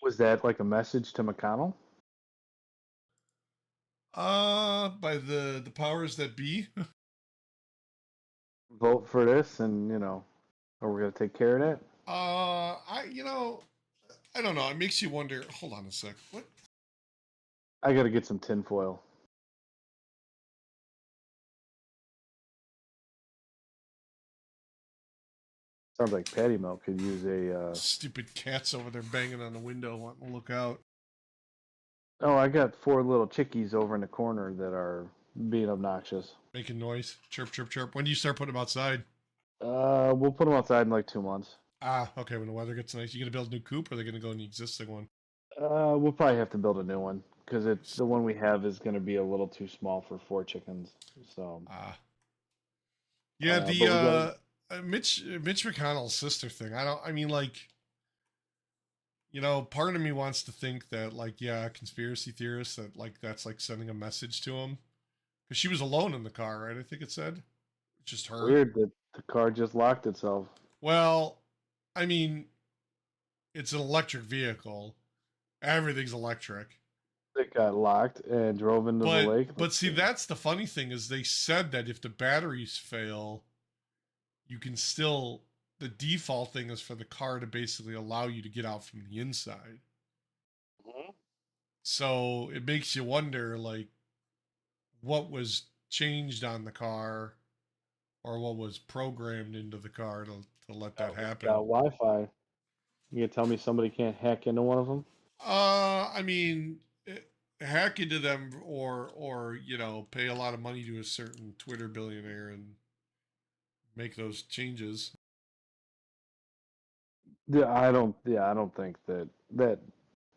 Was that like a message to McConnell? By the powers that be. Vote for this, and or we're gonna take care of that. I don't know. It makes you wonder. Hold on a sec. What? I gotta get some tinfoil. Sounds like Patty Milk could use a. Stupid cats over there banging on the window, wanting to look out, Oh, I got four little chickies over in the corner that are being obnoxious. making noise. Chirp, chirp, chirp. When do you start putting them outside? We'll put them outside in like 2 months. Ah, okay. When the weather gets nice, you gonna build a new coop, or are they gonna go in the existing one? We'll probably have to build a new one because the one we have is gonna be a little too small for four chickens. So, Ah, yeah. The but we got. Mitch McConnell's sister thing. I don't. I mean, like, part of me wants to think that, like, yeah, conspiracy theorists that like that's like sending a message to him because she was alone in the car, right? I think it said just her. Weird that the car just locked itself. Well, I mean, it's an electric vehicle. Everything's electric. It got locked and drove into the lake. But see, that's the funny thing is they said that if the batteries fail, you can still the default thing is for the car to basically allow you to get out from the inside. Mhm. So it makes you wonder, like, what was changed on the car or what was programmed into the car to let that Got happen. Wi-Fi. You can tell me somebody can't hack into one of them? I mean, hack into them or pay a lot of money to a certain Twitter billionaire and make those changes. Yeah, I don't. Yeah, I don't think that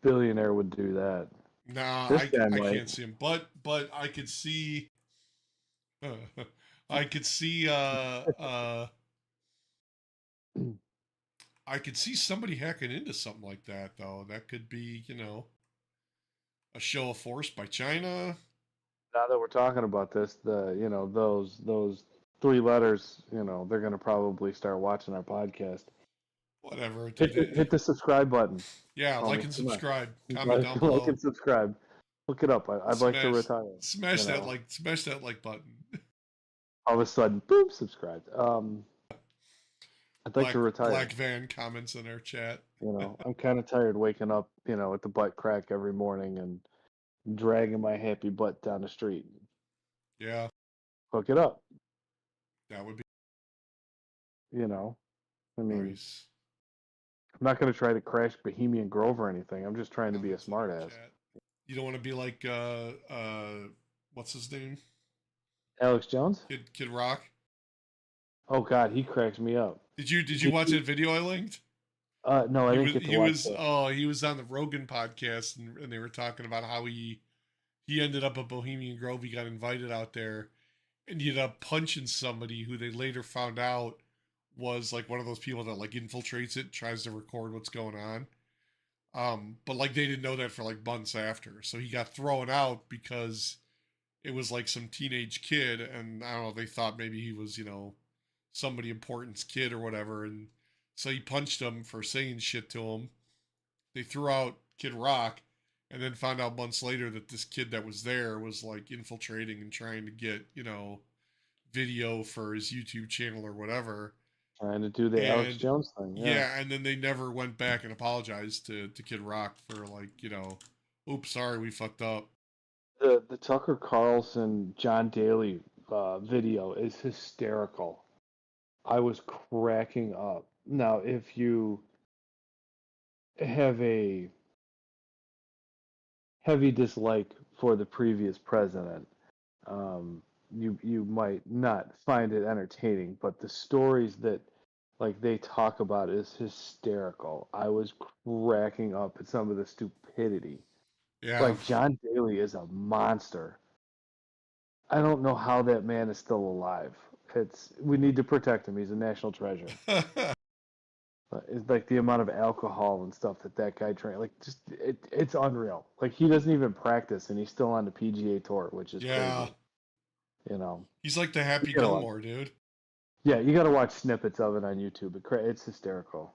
billionaire would do that. Nah, This guy I might. can't see him, but I could see I could see I could see somebody hacking into something like that though. That could be, a show of force by China. Now that we're talking about this, those three letters, they're gonna probably start watching our podcast. Whatever. Hit the subscribe button, Yeah, like homie. and Come on, subscribe. Comment down like below. and subscribe. Look it up. I'd like to Smash retire. smash You that know, like button. all of a sudden, boom, subscribed. I'd like to retire. Black Van comments in our chat. I'm kind of tired waking up, with the butt crack every morning and dragging my happy butt down the street. Yeah, Hook it up. that would be You know, I mean, nice. I'm not going to try to crash Bohemian Grove or anything. I'm just trying to be a Comments in our smartass. chat. You don't want to be like what's his name? Alex Jones? Kid Rock. Oh God, he cracks me up. Did you watch that video I linked? No, I didn't get to watch that. He was on the Rogan podcast and they were talking about how he ended up at Bohemian Grove. He got invited out there and he ended up punching somebody who they later found out was like one of those people that like infiltrates it, tries to record what's going on. But like they didn't know that for like months after. So he got thrown out because it was like some teenage kid and I don't know, they thought maybe he was, somebody important's kid or whatever, and so he punched him for saying shit to him. They threw out Kid Rock, and then found out months later that this kid that was there was like infiltrating and trying to get video for his YouTube channel or whatever. Trying to do the Alex And Jones thing. Yeah. yeah, and then they never went back and apologized to Kid Rock for like oops, sorry, we fucked up. The Tucker Carlson John Daly video is hysterical. I was cracking up. Now, if you have a heavy dislike for the previous president, you might not find it entertaining, but the stories that like they talk about is hysterical. I was cracking up at some of the stupidity. Yeah. Like John Daly is a monster. I don't know how that man is still alive. We need to protect him. He's a national treasure. It's like the amount of alcohol and stuff that guy drank. Like it's unreal. Like he doesn't even practice and he's still on the PGA tour, which is Yeah. crazy. You know. He's like the Happy You gotta Gilmore, dude. Yeah, you got to watch snippets of it on YouTube. It's hysterical.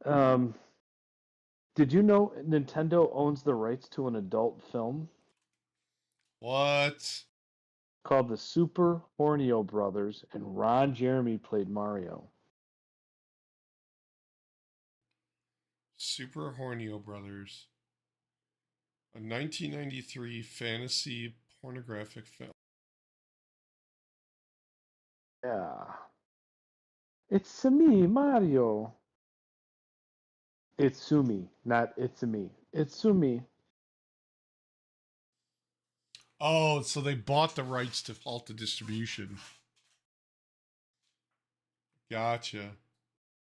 Um, did you know Nintendo owns the rights to an adult film What? called The Super Hornio Brothers, and Ron Jeremy played Mario? Super Hornio Brothers. A 1993 fantasy pornographic film. Yeah. It's me, Mario. It's Sumi, not it's me. It's Sumi. Oh, so they bought the rights to halt the distribution. Gotcha.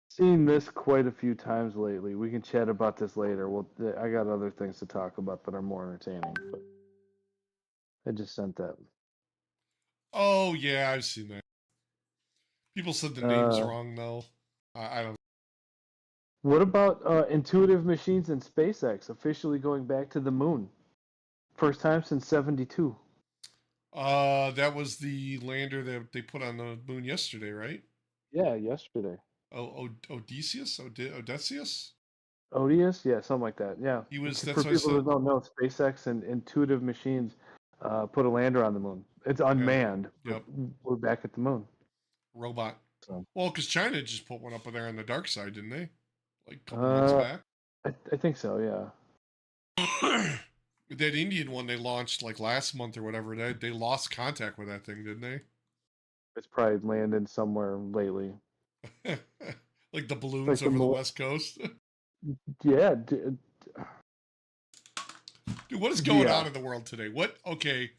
Seen this quite a few times lately. We can chat about this later. I got other things to talk about that are more entertaining. But I just sent that. Oh yeah, I've seen that. People said the name's Uh, wrong though. I don't. what about Intuitive Machines and SpaceX officially going back to the moon? First time since '72. That was the lander that they put on the moon yesterday, right? Yeah, yesterday. Odysseus, Odysseus. ODS, yeah, something like that. Yeah. He was. That's For what I people said. that don't know, SpaceX and Intuitive Machines put a lander on the moon. It's Yeah. unmanned, but Yep. we're back at the moon. Robot. So, Well, because China just put one up there on the dark side, didn't they? Like a couple months uh, back. I think so. Yeah. That Indian one they launched like last month or whatever. They lost contact with that thing, didn't It's probably landed somewhere lately. they? Like the It's balloons like over the west coast. yeah, Dude, what is going yeah. on in the world today? What? Okay,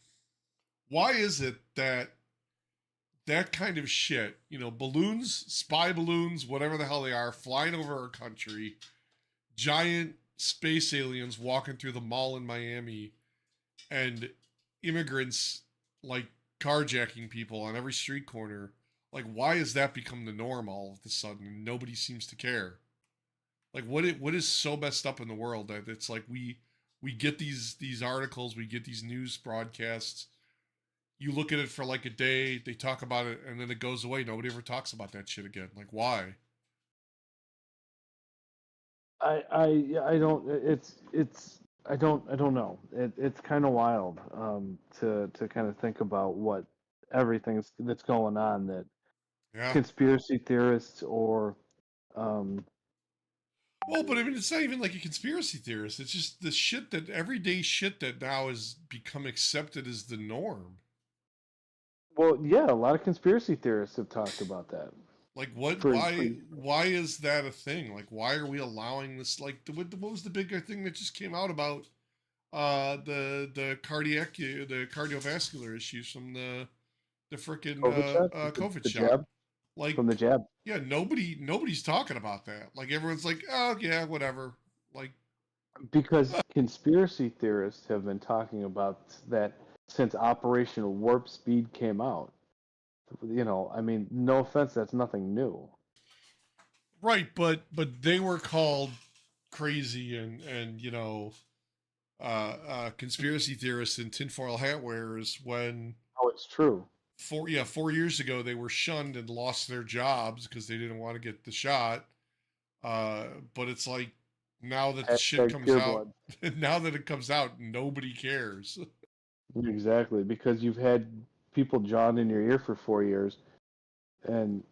why is it that that kind of shit, balloons, spy balloons, whatever the hell they are, flying over our country, giant space aliens walking through the mall in Miami, and immigrants like carjacking people on every street corner? Like, why has that become the norm all of a sudden and nobody seems to care? Like, what is so messed up in the world that it's like we get these articles, we get these news broadcasts, you look at it for like a day, they talk about it, and then it goes away. Nobody ever talks about that shit again. Like, why? I don't. I don't know. It's kind of wild to kind of think about what everything that's going on that Yeah. conspiracy theorists or um, Well, but I mean, it's not even like a conspiracy theorist. It's just the shit that everyday shit that now has become accepted as the norm. well, yeah, a lot of conspiracy theorists have talked about that. Like, what? For Why is that a thing? Like, why are we allowing this? Like, what was the bigger thing that just came out about the cardiovascular issues from the freaking COVID shot, COVID the shot? jab Like, from the jab, yeah, nobody's talking about that. Like everyone's like, oh yeah, whatever. Like, because conspiracy theorists have been talking about that since Operation Warp Speed came out. I mean, no offense, that's nothing new. right, but they were called crazy and conspiracy theorists and tinfoil hat wearers when Oh, it's true. 4 years ago they were shunned and lost their jobs because they didn't want to get the shot. But it's like now that the shit Hashtag comes pure out, blood. now that it comes out, nobody cares. Exactly, because you've had people jawing in your ear for 4 years, and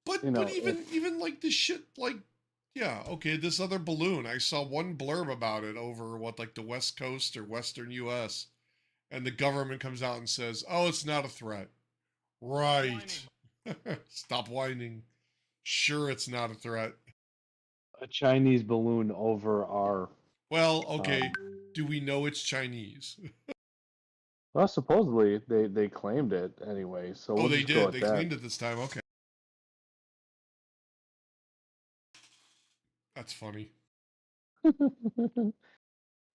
But it, even like this shit, like, yeah, okay, this other balloon, I saw one blurb about it over what, like the West Coast or Western US, and the government comes out and says, "Oh, it's not a threat." Right. Stop whining. Sure, it's not a threat. a Chinese balloon over our. Well, okay, Um, do we know it's Chinese? well, supposedly they claimed it anyway, so Oh, we'll they just go did. with They that. claimed it this time. Okay. That's funny.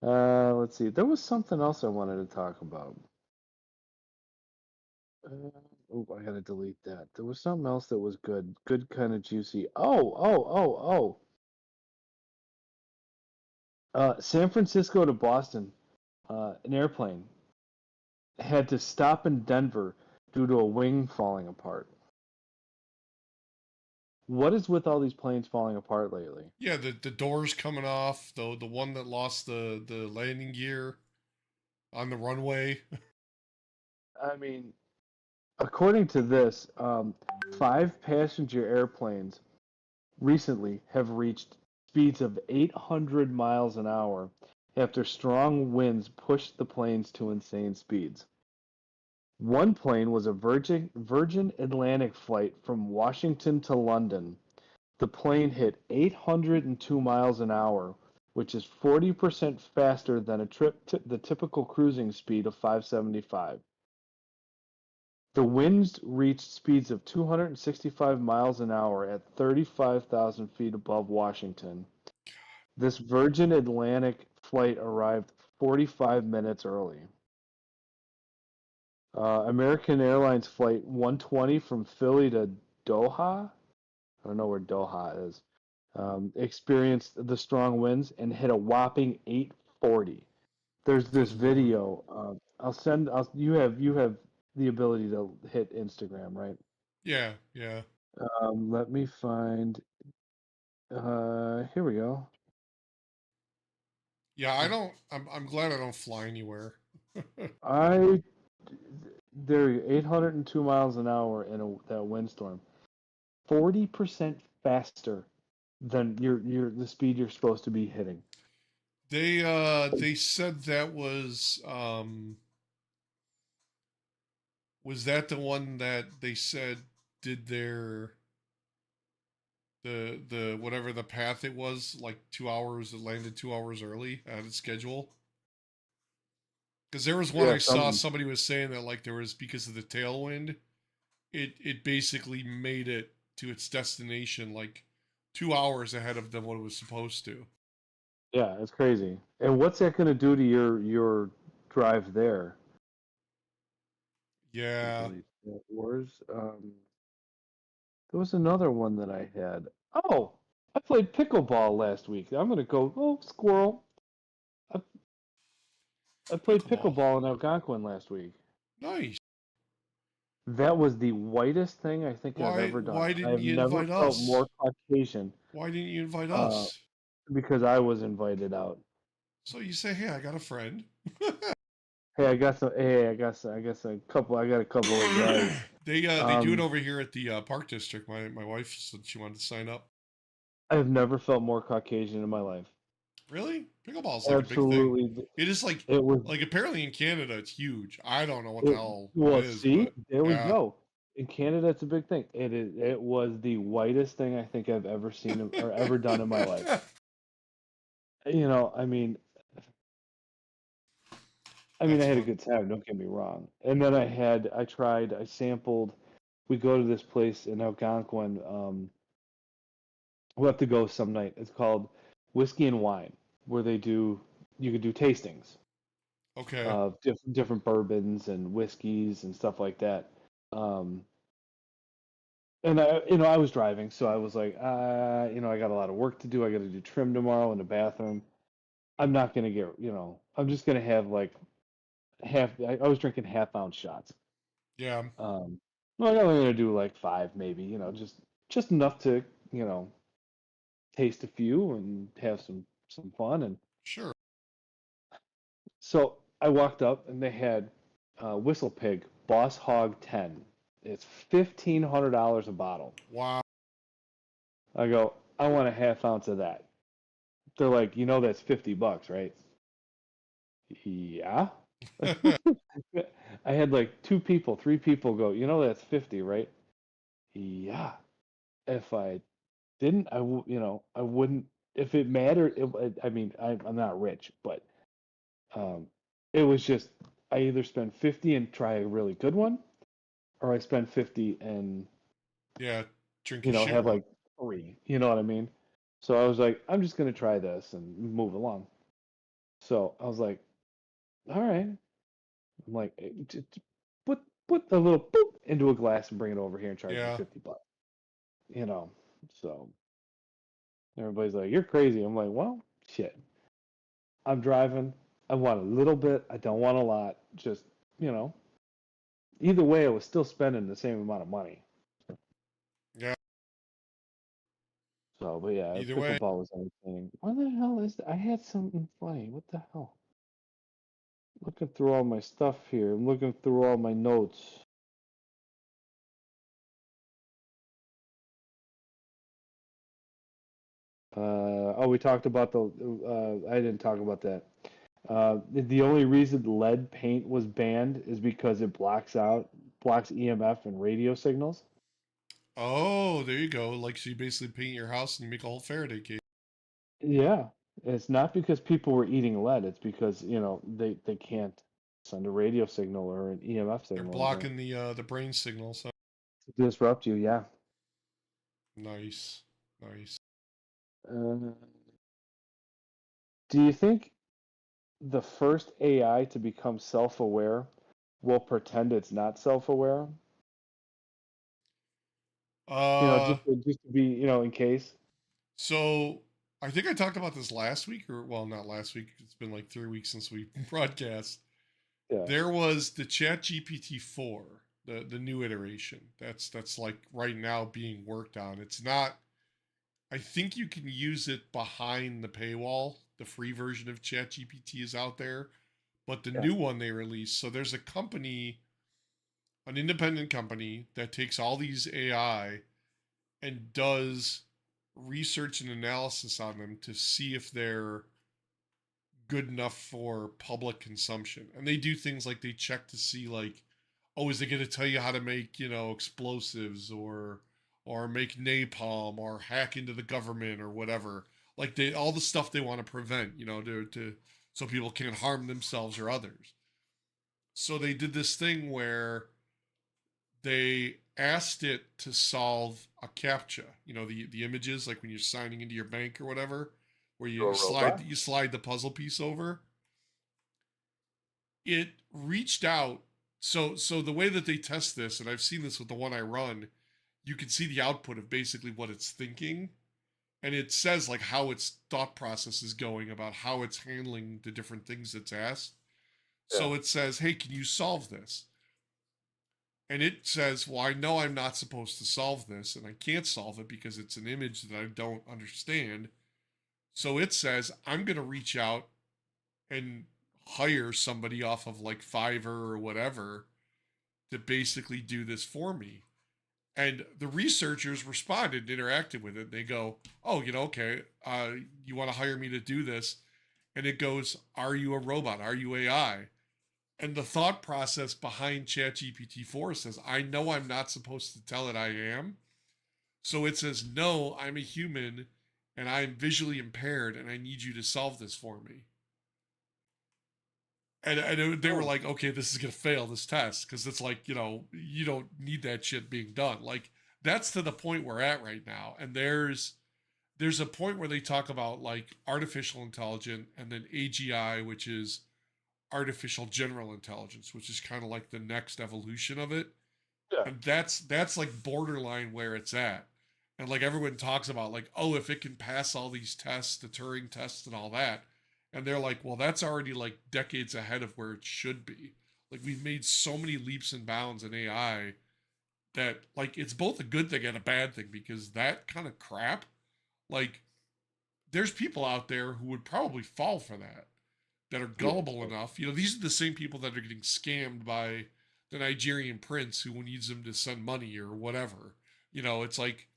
Let's see. There was something else I wanted to talk about. Uh, oh, I gotta delete that. There was something else that was good, good kind of juicy. Oh. San Francisco to Boston, an airplane had to stop in Denver due to a wing falling apart. What is with all these planes falling apart lately? Yeah, the doors coming off, the one that lost the landing gear on the runway. I mean, according to this, five passenger airplanes recently have reached speeds of 800 miles an hour after strong winds pushed the planes to insane speeds. One plane was a Virgin Atlantic flight from Washington to London. The plane hit 802 miles an hour, which is 40% faster than the typical cruising speed of 575. The winds reached speeds of 265 miles an hour at 35,000 feet above Washington. This Virgin Atlantic flight arrived 45 minutes early. American Airlines Flight 120 from Philly to Doha, I don't know where Doha is, experienced the strong winds and hit a whopping 840. There's Good this Lord. video. You have the ability to hit Instagram, right? Yeah, yeah. Let me find. Here we go. Yeah, I don't I'm glad I don't fly anywhere. I They're 802 miles an hour in that windstorm. 40% faster than the speed you're supposed to be hitting. They said that was that the one that they said did their the whatever the path it was, like 2 hours, it landed 2 hours early out of schedule? Because there was one Yeah, I saw, some somebody was saying that like there was, because of the tailwind, it basically made it to its destination like 2 hours ahead of them what it was supposed to. yeah, it's crazy. And what's that going to do to your drive there? Yeah. Delete that. There was another one that I had. Oh, I played pickleball last week. I'm gonna go. Oh, squirrel! I, I played Pickleball. pickleball in Algonquin last week. Nice. That was the whitest thing I think I've ever done. Why didn't I've you never invite felt us? more Caucasian Why didn't you invite uh, us? because I was invited out. So you say, hey, I got a friend. Hey, I got some. Hey, I got some couple. I got a couple of guys. They do it Um, over here at the Park District. My wife said she wanted to sign up. I've never felt more Caucasian in my life. Really? Pickleball is like a big thing. Absolutely, It is it was. like apparently in Canada it's huge. I don't know what the It, hell it well, is, see, but there we yeah. go. In Canada, it's a big thing. It was the whitest thing I think I've ever seen or ever done in my life. I mean, I That's had a fun. good time. Don't get me wrong. And then I sampled. We go to this place in Algonquin. We'll have to go some night. It's called Whiskey and Wine, where you could do tastings Okay. of different bourbons and whiskeys and stuff like that. Um, and I was driving, so I was like, I got a lot of work to do. I got to do trim tomorrow in the bathroom. I'm not gonna get, I'm just gonna have like I was drinking half-ounce shots. Yeah. Um, well, I'm only gonna do like five, maybe, just enough to, you know, taste a few and have some fun. And Sure. so I walked up and they had Whistle Pig Boss Hog 10. It's $1,500 a bottle. Wow. I go, I want a half ounce of that. They're like, that's $50, right? Yeah. I had like two people, three people go, that's 50, right? Yeah. If I didn't, I wouldn't. If it mattered, I'm not rich, but um, it was just I either spend 50 and try a really good one, or I spend 50 and Yeah. Drink a shit have one. like three. You know what I mean? So I was like, I'm just gonna try this and move along. So I was like, all right. I'm like, put a little boop into a glass and bring it over here and charge me Yeah. $50. You know. So everybody's like, you're crazy. I'm like, well, shit. I'm driving. I want a little bit. I don't want a lot. Just, you know, either way, I was still spending the same amount of money. Yeah. So, but yeah, Either way. pickleball was entertaining. What the hell is that? I had something funny. What the hell? Looking through all my stuff here. I'm looking through all my notes. We talked about I didn't talk about that. The only reason lead paint was banned is because it blocks EMF and radio signals. Oh, there you go. Like, so you basically paint your house and you make a whole Faraday cage. Yeah, it's not because people were eating lead. It's because, they can't send a radio signal or an EMF They're signal in there blocking the brain signal. So to disrupt you. Yeah. nice. Nice. Uh, do you think the first AI to become self-aware will pretend it's not self-aware? Uh Just to be, in case. so I think I talked about this last week, or well, not last week. It's been like 3 weeks since we broadcast. Yeah, There was the Chat GPT 4, the new iteration. That's like right now being worked on. It's not. I think you can use it behind the paywall. The free version of Chat GPT is out there, but the yeah, new one they released. So there's a company, an independent company that takes all these AI and does research and analysis on them to see if they're good enough for public consumption. And they do things like they check to see like, oh, is it going to tell you how to make, explosives or make napalm or hack into the government or whatever. Like they all the stuff they want to prevent, to so people can't harm themselves or others. So they did this thing where they asked it to solve a captcha. The images like when you're signing into your bank or whatever, where to a robot. you slide the puzzle piece over. It reached out. So the way that they test this, and I've seen this with the one I run, you can see the output of basically what it's thinking, and it says like how its thought process is going about how it's handling the different things it's asked. Yeah, So it says, "Hey, can you solve this?" And it says, "Well, I know I'm not supposed to solve this, and I can't solve it because it's an image that I don't understand." So it says, "I'm going to reach out and hire somebody off of like Fiverr or whatever to basically do this for me." And the researchers responded and interacted with it. They go, "Oh, okay, you want to hire me to do this?" And it goes, "Are you a robot? Are you AI?" And the thought process behind ChatGPT 4 says, "I know I'm not supposed to tell it I am." So it says, "No, I'm a human and I'm visually impaired and I need you to solve this for me." And they were oh, like, "Okay, this is gonna fail this test because it's like you don't need that shit being done." Like that's to the point we're at right now. And there's a point where they talk about like artificial intelligence and then AGI, which is artificial general intelligence, which is kind of like the next evolution of it. yeah. And that's like borderline where it's at. And like everyone talks about like, oh, if it can pass all these tests, the Turing tests and all that, and they're like, well, that's already like decades ahead of where it should be. Like we've made so many leaps and bounds in AI that like it's both a good thing and a bad thing because that kind of crap, like there's people out there who would probably fall for that are Yeah, gullible enough. These are the same people that are getting scammed by the Nigerian prince who needs them to send money or whatever. It's like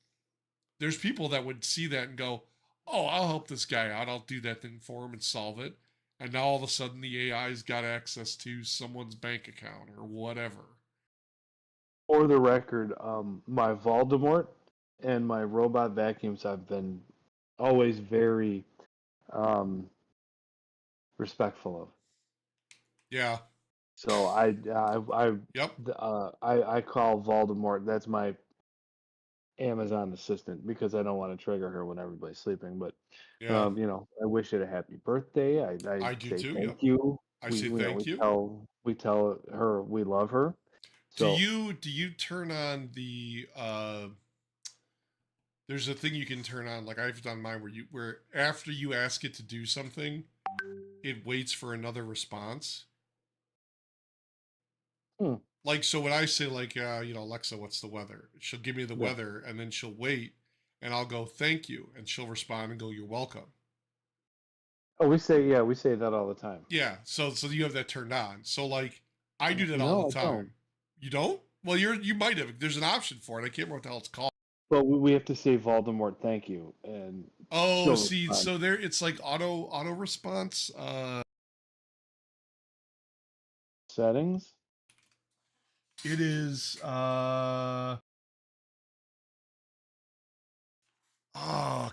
there's people that would see that and go, "Oh, I'll help this guy out. I'll do that thing for him and solve it." And now all of a sudden the AI's got access to someone's bank account or whatever. for the record, my Voldemort and my robot vacuums I've been always very um, respectful of. Yeah. So Yep. I call Voldemort. That's my Amazon assistant because I don't want to trigger her when everybody's sleeping. But Yeah. I wish it a happy birthday. I I do say too. Yep. thank you. I We say you know thank we you. tell her we love her. Do So you do you turn on the there's a thing you can turn on like I've done mine where after you ask it to do something, it waits for another response. hmm, Like so when I say like Alexa, what's the weather? She'll give me the yeah. weather and then she'll wait and I'll go thank you and she'll respond and go you're welcome. Oh, we say that all the time. Yeah, so you have that turned on. So like I do that all the No, I don't. time. You don't? Well, you might have. There's an option for it. I can't remember what the hell it's called. But we have to say Voldemort, thank you, and Oh, she'll see, respond. so there it's like auto response. Settings, It is oh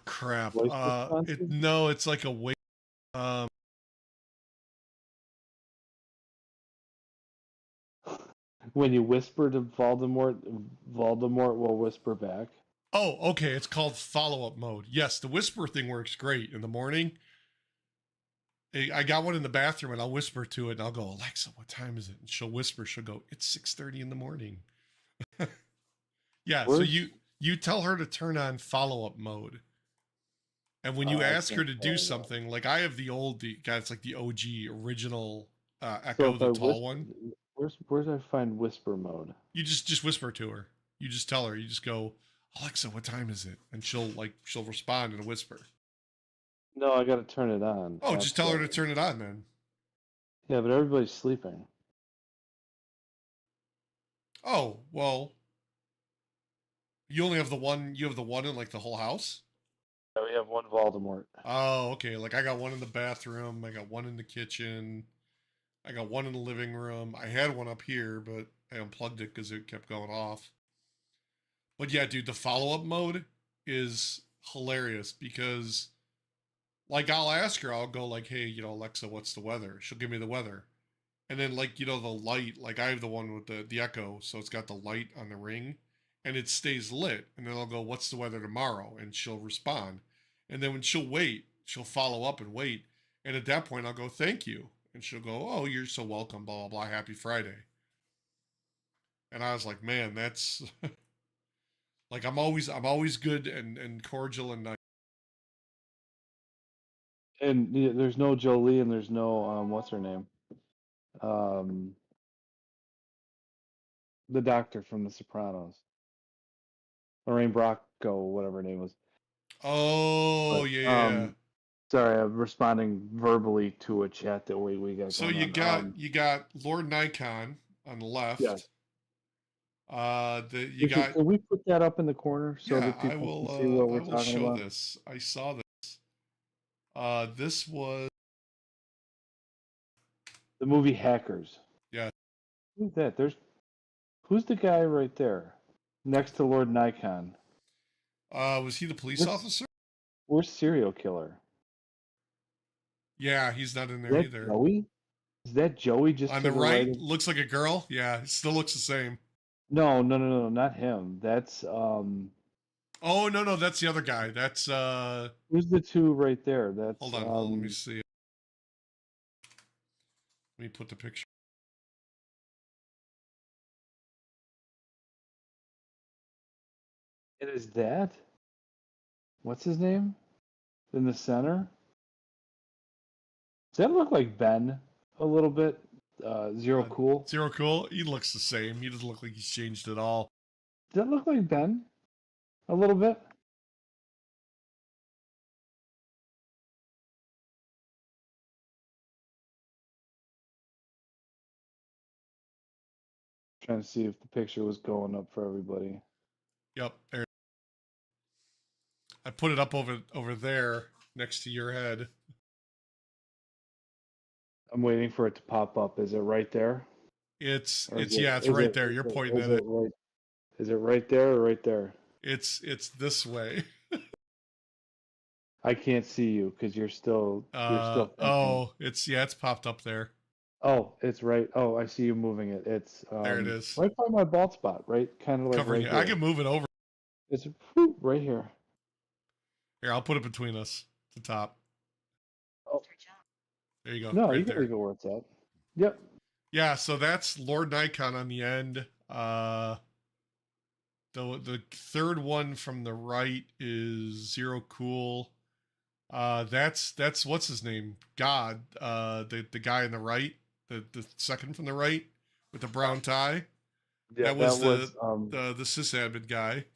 crap. voice It responses. no, it's like a wait. When you whisper to Voldemort, Voldemort will whisper back. Oh, okay. It's called follow up mode. Yes, the whisper thing works great in the morning. I got one in the bathroom, and I'll whisper to it, and I'll go, Alexa, what time is it? And she'll whisper. She'll go, it's 6:30 in the morning. Yeah. So Words, you tell her to turn on follow up mode. And when you I ask her can't to do follow that. something, like I have the guy, it's like the OG original So Echo, if the I tall whisper, one. where's I find whisper mode? You just whisper to her. You just tell her. You just go, Alexa, what time is it? And she'll respond in a whisper. No, I got to turn it on. Oh, just That's tell why. her to turn it on then. Yeah, but everybody's sleeping. Oh, well, you only have the one. You have the one in like the whole house. Yeah, we have one Voldemort. Oh, okay. Like I got one in the bathroom. I got one in the kitchen. I got one in the living room. I had one up here, but I unplugged it because it kept going off. But yeah, dude, the follow up mode is hilarious because, like, I'll ask her, I'll go, like, hey, Alexa, what's the weather? She'll give me the weather. And then, like, the light, like, I have the one with the Echo, so it's got the light on the ring and it stays lit. And then I'll go, what's the weather tomorrow? And she'll respond. And then when she'll wait, she'll follow up and wait. And at that point, I'll go, thank you. And she'll go, oh, you're so welcome, blah, blah, blah, happy Friday. And I was like, man, that's like I'm always good and cordial and nice. And there's no Jolie and there's no what's her name? Um, the doctor from The Sopranos, Lorraine Bracco, whatever her name was. Oh But yeah, yeah. sorry, I'm responding verbally to a chat that we got So going you on. got Lord Nikon on the Yes. left. You If you, got can we put that up in the corner so yeah. that I people can see will what I we're will talking show about? this. I saw this. This was The movie Hackers. yeah. Who's that? Who's the guy right there, next to Lord Nikon? Was he the police Where's officer? where's serial killer? Yeah, he's not in Is there that either. Joey? Is that Joey just On to the the right right, of? looks like a girl. Yeah, it still looks the same. No, no, no, no, not him. That's Oh no, no, that's the other guy. That's who's the two right there? hold That's on, hold on, let me see. Let me put the picture. it is that. What's his name? In the center? Does that look like Ben a little bit? Zero Uh, Cool. Zero Cool. He looks the same. He doesn't look like he's changed at all. Does that look like Ben a little bit? Trying to see if the picture was going up for everybody. Yep. There. I put it up over there next to your head. I'm waiting for it to pop up. Is it right there? Or It's yeah, it's right there. is You're it pointing is at it it. right is it right there or right there? It's this way. I can't see you because you're still thinking. Oh, it's popped up there. Oh, it's right. Oh, I see you moving it. It's There it is. right by my bald spot, right? Kind of like Covering right it. I here. can move it over. It's whoop, right here. Here, I'll put it between us. The top. Oh, There you go. no, you Right can there. leave it where it's at. Yep. Yeah, so that's Lord Nikon on the end. The third one from the right is Zero Cool. That's what's his name? God. The guy on the right, the second from the right with the brown tie. Yeah, That that was was the sysadmin guy.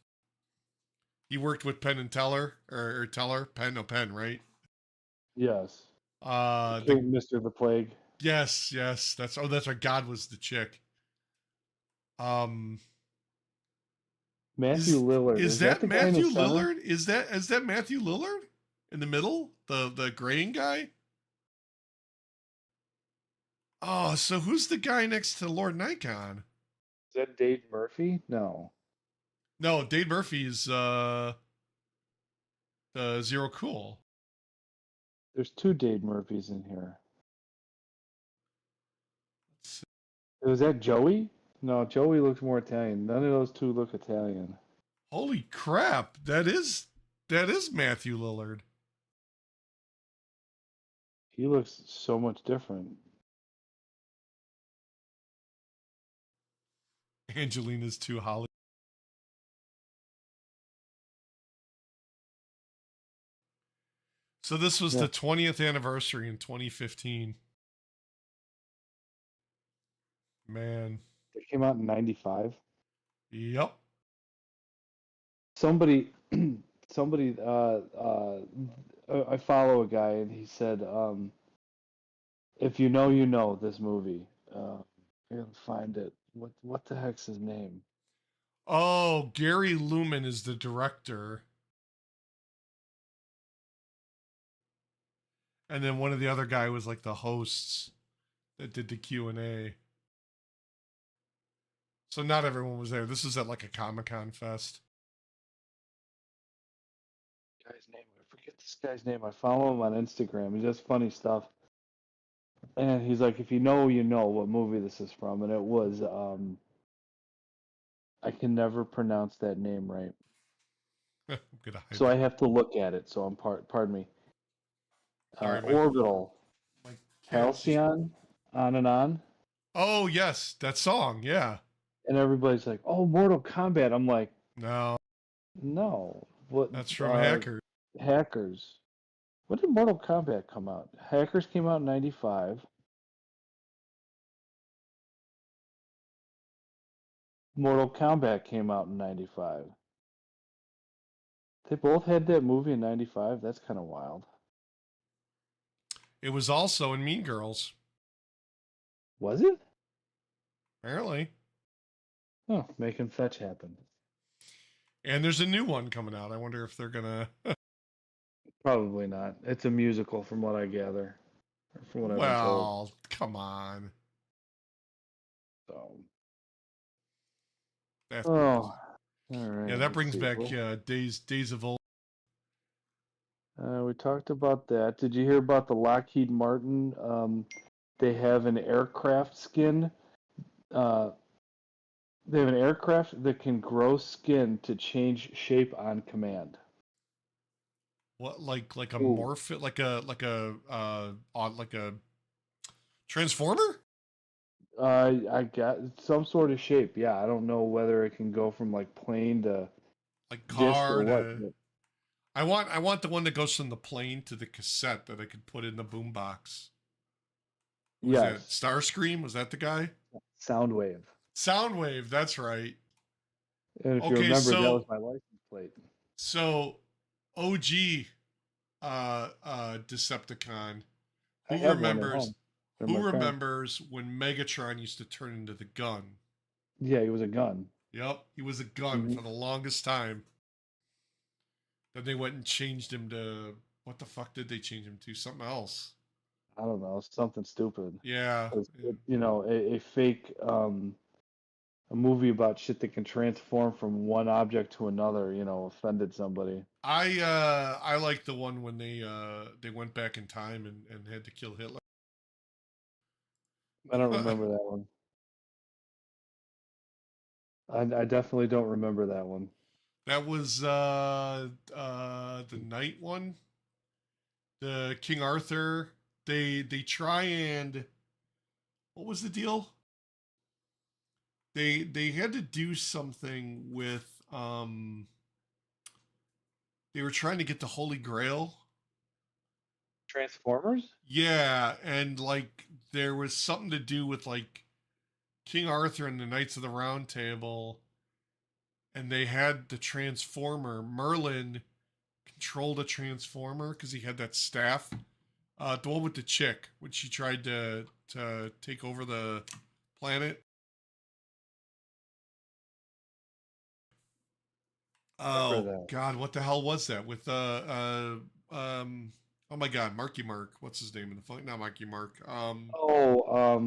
He worked with Penn and Teller or Teller Penn, no Penn, right? yes. The King Mr. the Plague. yes, that's right. God was the chick. Um, Matthew is Lillard. is Is that that the guy in the Matthew center? Lillard? Is that Matthew Lillard in the middle? The graying guy? Oh, so who's the guy next to Lord Nikon? Is that Dave Murphy? No. No, Dave Murphy's the Zero Cool. There's two Dave Murphys in here. Was that Joey? No, Joey looks more Italian. None of those two look Italian. Holy crap! That is Matthew Lillard. He looks so much different. Angelina's too Holly. So this was Yeah, the 20th anniversary in 2015. Man. it came out in '95. Yep. Somebody, somebody, I follow a guy and he said, if you know, you know this movie. I gotta find it. What the heck's his name? Oh, Gary Luman is the director. And then one of the other guy was like the hosts that did the Q&A. So not everyone was there. This is at like a Comic-Con fest. Guy's name. I forget this guy's name. I follow him on Instagram. He does funny stuff. And he's like, if you know, you know what movie this is from. And it was, I can never pronounce that name right. I'm gonna hide So I that. have to look at it. So pardon me. Sorry, Orbital, my cat just. Halcyon, on and on. Oh yes, that song. Yeah. And everybody's like, oh, Mortal Kombat. I'm like, No, no. What, that's from Hackers. Hackers. When did Mortal Kombat come out? Hackers came out in '95. Mortal Kombat came out in '95. They both had that movie in '95. That's kind of wild. It was also in Mean Girls. Was it? Apparently. Oh, making fetch happen. And there's a new one coming out. I wonder if they're gonna. Probably not. It's a musical, from what I gather, or from what I've been told. Well, come on. So, That's oh, all yeah. right. That Let's brings see. back Well, days of old. we talked about that. Did you hear about the Lockheed Martin? They have an aircraft skin. Uh, they have an aircraft that can grow skin to change shape on command. What like a Ooh. morph like a transformer? I got some sort of shape. Yeah, I don't know whether it can go from like plane to Like disc or car what. to. But I want the one that goes from the plane to the cassette that I could put in the boombox. Who was that? yes, Starscream? Was that the guy? Soundwave. Soundwave. That's right. And if you Okay, remember, that was so my license plate. so OG Decepticon. I Who have one at remembers? home in Who my car. remembers when Megatron used to turn into the gun? Yeah, he was a gun. Yep, he was a gun Hmm. for the longest time. Then they went and changed him to what the fuck did they change him to? Something else. I don't know, something stupid. Yeah. 'Cause a fake a movie about shit that can transform from one object to another, offended somebody. I like the one when they went back in time and had to kill Hitler. I don't remember that one. I definitely don't remember that one. That was the night one. The King Arthur. They try and what was the deal? They had to do something with they were trying to get the Holy Grail. Transformers? Yeah, and like there was something to do with like King Arthur and the Knights of the Round Table, and they had the Transformer. Merlin controlled a Transformer because he had that staff. The one with the chick when she tried to take over the planet. Remember Oh that. God, what the hell was that with oh my God, Marky Mark. What's his name in the phone? Not Marky Mark. Oh,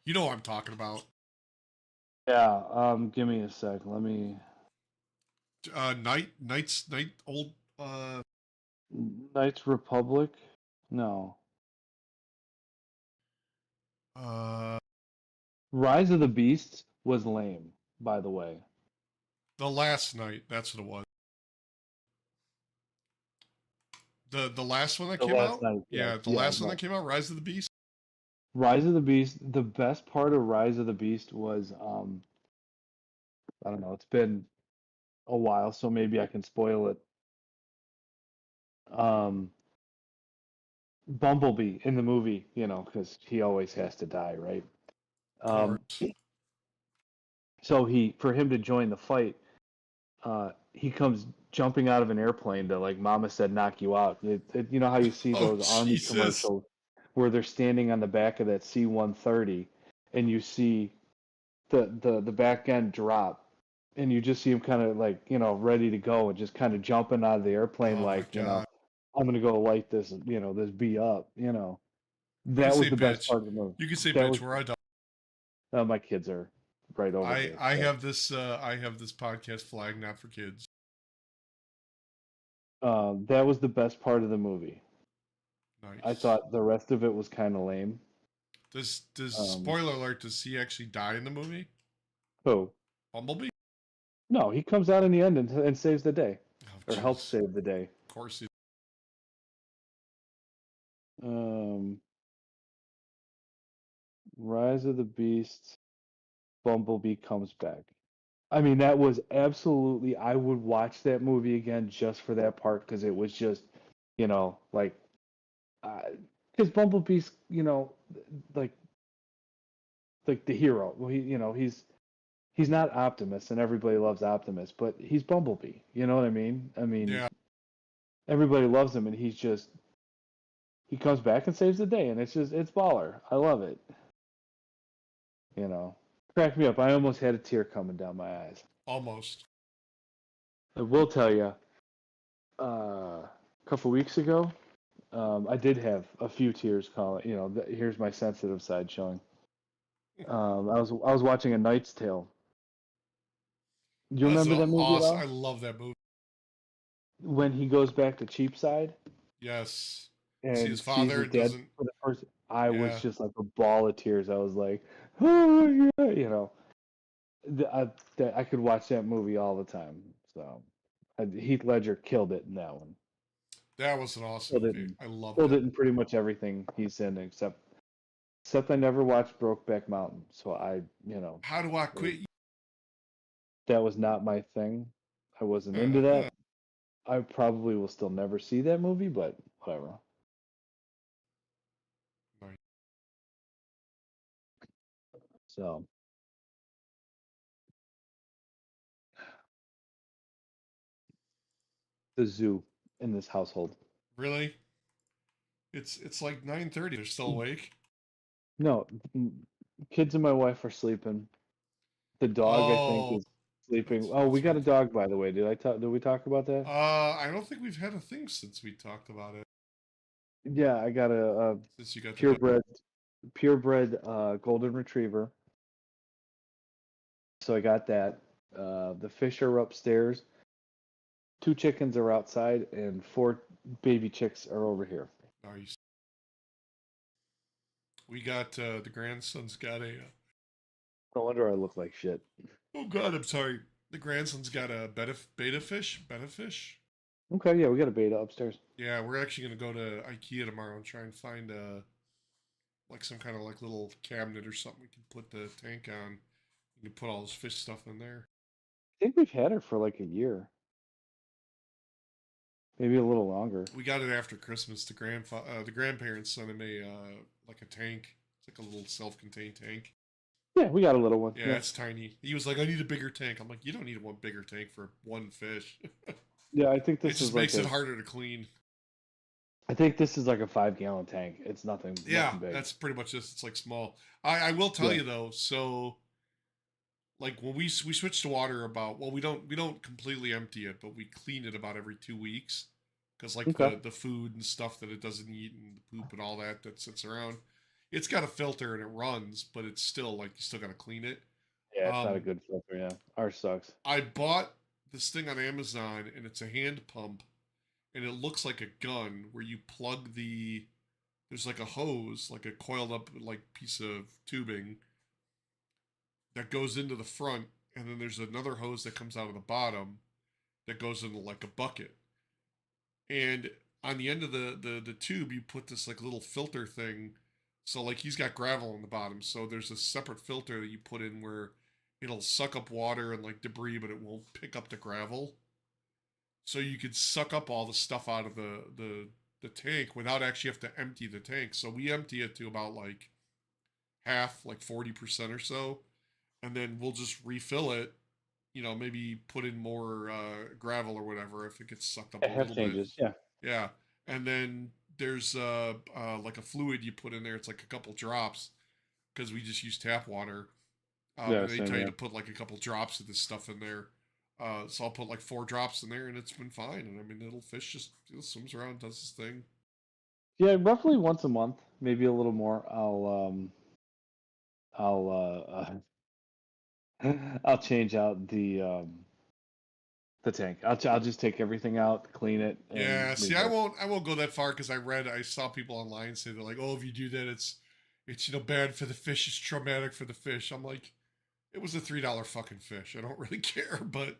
You know what I'm talking about. yeah, give me a sec. Let me Night old Knights Republic? No. uh Rise of the Beasts was lame, by the way. the last night. That's what it was. The last one that The came last out. night, yes. Yeah, the Yeah, last one that no. came out. Rise of the Beast. Rise of the Beast, the best part of Rise of the Beast was I don't know, it's been a while, so maybe I can spoil it. Um, Bumblebee in the movie, because he always has to die, right? Of Um, course. so for him to join the fight, he comes jumping out of an airplane to, like Mama said, knock you out. You know how you see Oh, those army Jesus. commercials where they're standing on the back of that C-130, and you see the back end drop, and you just see him kind of like ready to go and just kind of jumping out of the airplane Oh, my like God. I'm gonna go light this bee up. You can That was say the best bitch. part of the movie. You can say That bitch was where I don't. my kids are right over here, I so have this podcast flag not for kids. that was the best part of the movie. I Nice. thought the rest of it was kind of lame. Does Um, spoiler alert, does he actually die in the movie? oh Bumblebee? no, he comes out in the end and saves the day, Oh, or helps jeez. save the day. Of course he. Um, Rise of the Beast, Bumblebee comes back. I mean, that was absolutely. I would watch that movie again just for that part because it was just, like, because Bumblebee's, like the hero. Well, he's not Optimus, and everybody loves Optimus, but he's Bumblebee. You know what I mean? I mean, Yeah. everybody loves him, and he comes back and saves the day, and it's baller. I love it. Crack me up. I almost had a tear coming down my eyes. Almost. I will tell you, a couple weeks ago, I did have a few tears calling. Here's my sensitive side showing. I was watching A Knight's Tale. Do you That's remember that movie at awesome. I all? love that movie. When he goes back to Cheapside Yes. You see his and sees father his and dad doesn't. for the first, I was Yeah. just like a ball of tears. I was like, oh my god, I could watch that movie all the time. So Heath Ledger killed it in that one. That was an awesome Killed it movie. in, I loved killed it. it in pretty much everything he's in, except I never watched Brokeback Mountain. So How do I quit? that was not my thing. I wasn't into that. I probably will still never see that movie, but whatever. Nice. So the zoo in this household. Really? It's like 9:30. They're still awake. No, kids and my wife are sleeping. The dog, I think, Oh, is sleeping. that's Oh, we that's got right. a dog, by the way. Did we talk about that? I don't think we've had a thing since we talked about it. Yeah, I got a Since you got the dog. purebred purebred golden retriever. So I got that. The fish are upstairs. Two chickens are outside, and four baby chicks are over here. Nice. We got the grandson's got a. No wonder I look like shit. Oh God, I'm sorry. The grandson's got a beta fish. Betta fish. Okay, yeah, we got a beta upstairs. Yeah, we're actually gonna go to IKEA tomorrow and try and find like some kind of like little cabinet or something we can put the tank on. You can put all this fish stuff in there. I think we've had her for like a year, maybe a little longer. We got it after Christmas. The grandparents sent him a like a tank. It's like a little self-contained tank. Yeah, we got a little one. Yeah, Yeah, it's tiny. He was like, "I need a bigger tank." I'm like, "You don't need one bigger tank for one fish. yeah. It just makes it harder to clean." I think this is like a 5 gallon tank. It's Yeah, nothing big. that's pretty much this. It's like small. I will tell Yeah. you though. So like when we switch to water about we don't completely empty it, but we clean it about every 2 weeks because like Okay. the food and stuff that it doesn't eat and the poop and all that sits around, it's got a filter and it runs, but it's still like you still got to clean it. Yeah, it's not a Um, good filter. Yeah, ours sucks. I bought this thing on Amazon and it's a hand pump and it looks like a gun where you plug the there's like a hose, like a coiled up like piece of tubing that goes into the front, and then there's another hose that comes out of the bottom that goes into like a bucket. And on the end of the tube, you put this like little filter thing. So like he's got gravel on the bottom, so there's a separate filter that you put in where it'll suck up water and like debris, but it won't pick up the gravel. So you could suck up all the stuff out of the tank without actually have to empty the tank. So we empty it to about like half, like 40% or so, and then we'll just refill it. Maybe put in more gravel or whatever if it gets sucked up Yeah, a half little bit. changes. Yeah. Yeah, and then there's like a fluid you put in there. It's like a couple drops because we just use tap water. Yeah, And they same tell you to here. put like a couple drops of this stuff in there. So I'll put like 4 drops in there, and it's been fine. And I mean, little fish just swims around, does his thing. Yeah, roughly once a month, maybe a little more. I'll I'll change out the tank. I'll just take everything out, clean it, and Yeah. See, I rebuild. won't go that far because I saw people online say they're like, oh, if you do that, it's bad for the fish. It's traumatic for the fish. I'm like, it was a $3 fucking fish. I don't really care, but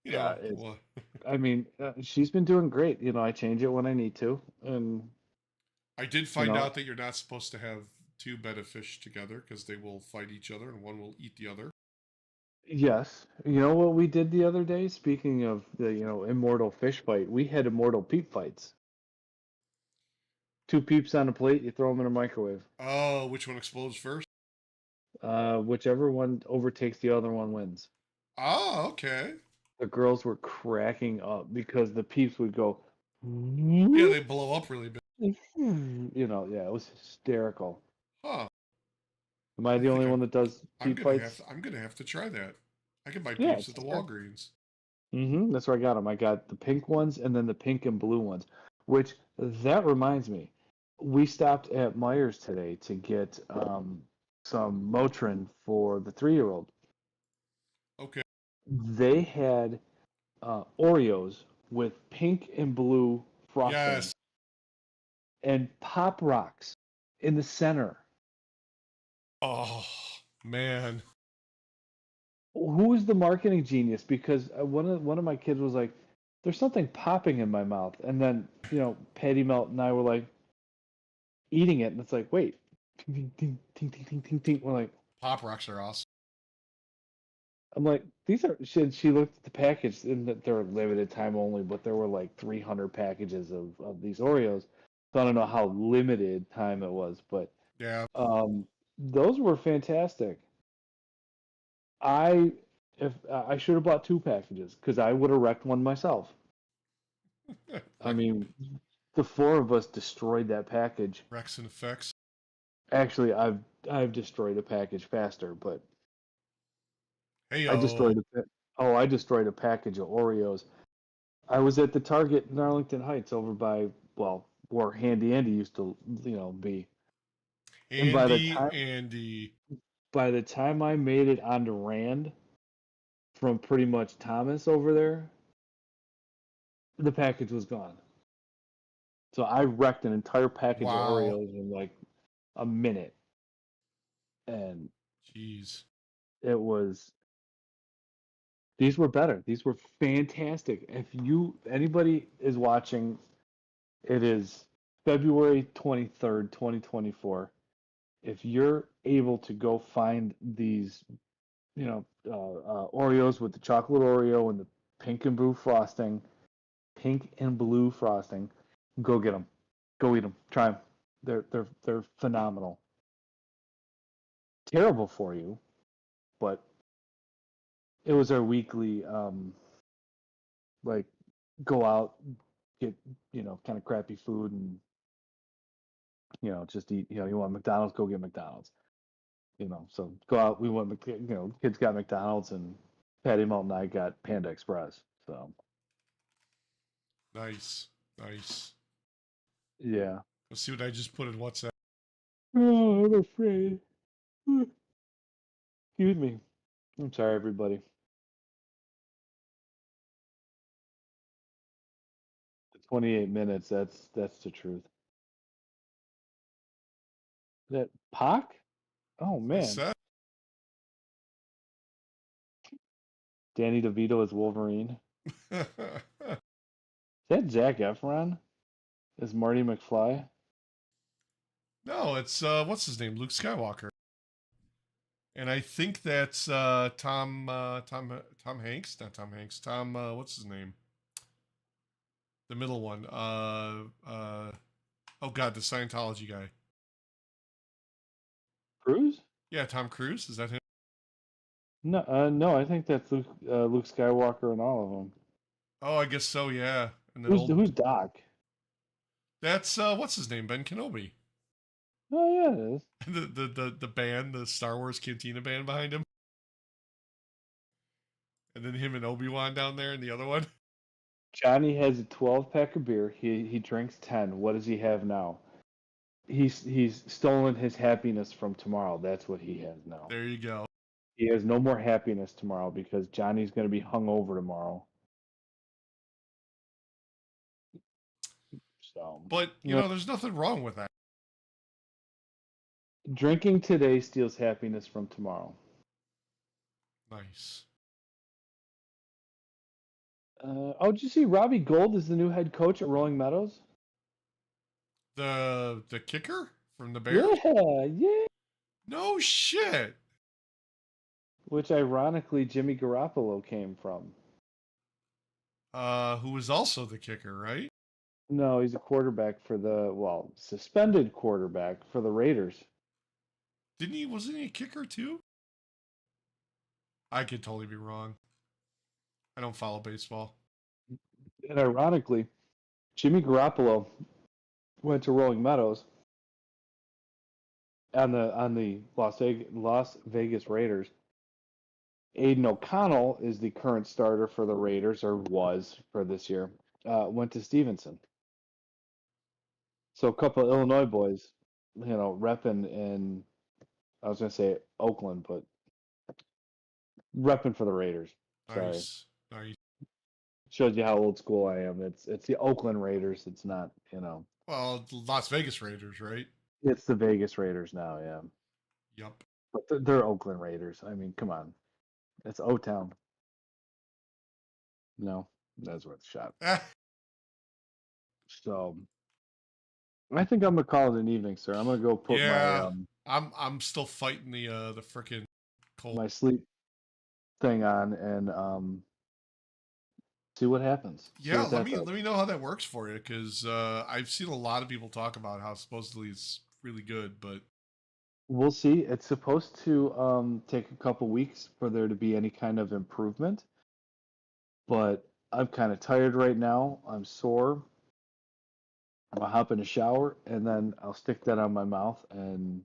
Yeah, well, I mean, she's been doing great. I change it when I need to, and I did you find know, out that you're not supposed to have two bed of fish together because they will fight each other and one will eat the other. yes. You know what we did the other day? Speaking of the, immortal fish fight, we had immortal peep fights. Two peeps on a plate, you throw them in a microwave. Oh, which one explodes first? Whichever one overtakes the other one wins. Oh, okay. The girls were cracking up because the peeps would go, Yeah, you they blow up really big. yeah, it was hysterical. Huh. Am I I the think only one that does peep fights? I'm gonna have to try that. I can buy Yeah, peeps at the yeah. Walgreens. That's where I got them. I got the pink ones and then the pink and blue ones, which that reminds me, we stopped at Myers today to get some Motrin for the 3-year-old. Okay. They had Oreos with pink and blue frosting Yes. and Pop Rocks in the center. Oh man. Who is the marketing genius? Because one of my kids was like, "There's something popping in my mouth," and then Patty Melt and I were like eating it, and it's like, wait, ting ting ting ting ting ting ting ting. We're like, Pop rocks are awesome. I'm like, these are. She looked at the package, and that they're limited time only, but there were like 300 packages of these Oreos. So I don't know how limited time it was, but Yeah. those were fantastic. I if I should have bought 2 packages because I would have wrecked one myself. I Rex, mean, the 4 of us destroyed that package. Rex and effects. Actually, I've destroyed a package faster, but Hey I yo. destroyed I destroyed a package of Oreos. I was at the Target in Arlington Heights over by, well, where Handy Andy used to, be. And Andy. by the time I made it onto Rand from pretty much Thomas over there, the package was gone. So I wrecked an entire package of Wow. Oreos in like a minute, and Jeez. it was these were better. These were fantastic. If anybody is watching, it is February 23rd, 2024. If you're able to go find these, Oreos with the chocolate Oreo and the pink and blue frosting, go get them. Go eat them. Try them. They're phenomenal. Terrible for you, but it was our weekly like go out, get kind of crappy food, and just eat. You want McDonald's, go get McDonald's. So go out. We went. Kids got McDonald's, and Patty Melt and I got Panda Express. So Nice. Nice. yeah. Let's see what I just put in WhatsApp. Oh, I'm afraid. Excuse me. I'm sorry, everybody. 28 minutes. That's the truth. That Pac? Oh I man, said. Danny DeVito is Wolverine. Is that Zac Efron? Is Marty McFly? No, it's what's his name? Luke Skywalker. And I think that's Tom Hanks, not Tom Hanks. Tom what's his name? The middle one. Oh God, the Scientology guy. Cruise? Yeah, Tom Cruise. Is that him? No, no, I think that's Luke Skywalker and all of them. Oh, I guess so. Yeah. And then Who's Doc? that's what's his name? Ben Kenobi. Oh yeah, it is. The band, the Star Wars Cantina band behind him. And then him and Obi-Wan down there and the other one. Johnny has a 12 pack of beer. He drinks 10. What does he have now? He's stolen his happiness from tomorrow. That's what he has now. There you go. He has no more happiness tomorrow because Johnny's going to be hungover tomorrow. So, But, you know, there's nothing wrong with that. drinking today steals happiness from tomorrow. Nice. Oh, did you see Robbie Gould is the new head coach at Rolling Meadows? The kicker from the Bears? Yeah. No shit. Which ironically Jimmy Garoppolo came from. Who was also the kicker, right? No, he's a quarterback for suspended quarterback for the Raiders. Wasn't he a kicker too? I could totally be wrong. I don't follow baseball. And ironically, Jimmy Garoppolo went to Rolling Meadows on the Las Vegas Raiders. Aiden O'Connell is the current starter for the Raiders, or was for this year. Went to Stevenson. So a couple of Illinois boys, repping in, I was going to say Oakland, but repping for the Raiders. Sorry. Nice. Shows you how old school I am. It's the Oakland Raiders. It's not, Well, Las Vegas Raiders, right? It's the Vegas Raiders now, yeah. Yup. But they're Oakland Raiders. I mean, come on. It's O-Town. No, that's worth a shot. So I think I'm gonna call it an evening, sir. I'm gonna go put I'm still fighting the frickin' cold. my sleep thing on and see what happens. Yeah, let me know how that works for you, because I've seen a lot of people talk about how supposedly it's really good, but we'll see. It's supposed to take a couple weeks for there to be any kind of improvement, but I'm kind of tired right now. I'm sore. I'm gonna hop in a shower and then I'll stick that on my mouth and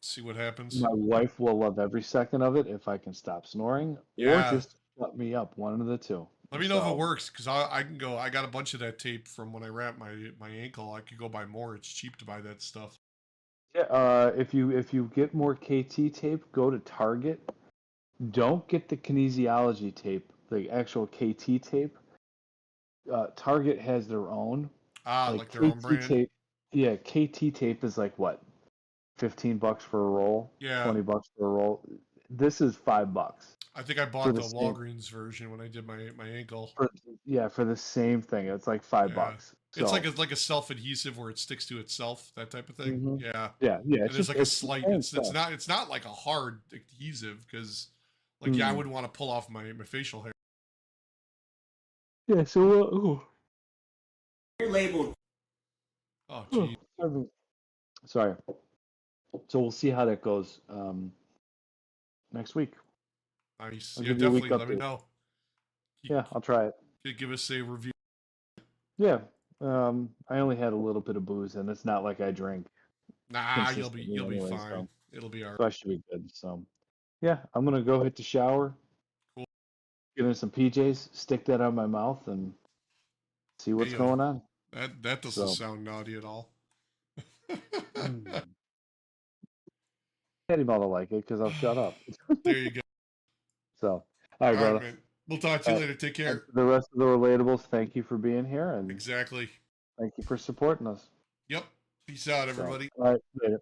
see what happens. my wife will love every second of it if I can stop snoring or just shut me up. One of the two. Let me know if it works, because I can go. I got a bunch of that tape from when I wrapped my ankle. I could go buy more. It's cheap to buy that stuff. Yeah. If you get more KT tape, go to Target. Don't get the kinesiology tape, the actual KT tape. Target has their own. Like their own brand. Tape. Yeah, KT tape is like what, $15 for a roll. Yeah. $20 for a roll. This is $5. I think I bought the Walgreens version when I did my ankle. For the same thing. It's like $5. So, it's like a self-adhesive where it sticks to itself, that type of thing. Mm-hmm. Yeah. It's just like a slight. It's not like a hard adhesive, because like I wouldn't want to pull off my facial hair. Yeah. So You're labeled. Oh, geez. Sorry. So we'll see how that goes next week. Nice. Yeah, definitely. Let me know. I'll try it. Give us a review. Yeah. I only had a little bit of booze, and it's not like I drink. Nah, you'll be fine. So. It'll be all right. So I should be good. So, yeah, I'm gonna go hit the shower. Cool. Get in some PJs, stick that on my mouth, and see what's going on. That doesn't sound naughty at all. Can't even like it because I'll shut up. There you go. So, all right, brother. Man. We'll talk to you later. Take care. The rest of the relatables, thank you for being here, and exactly. Thank you for supporting us. Yep. Peace out, everybody. All right, later.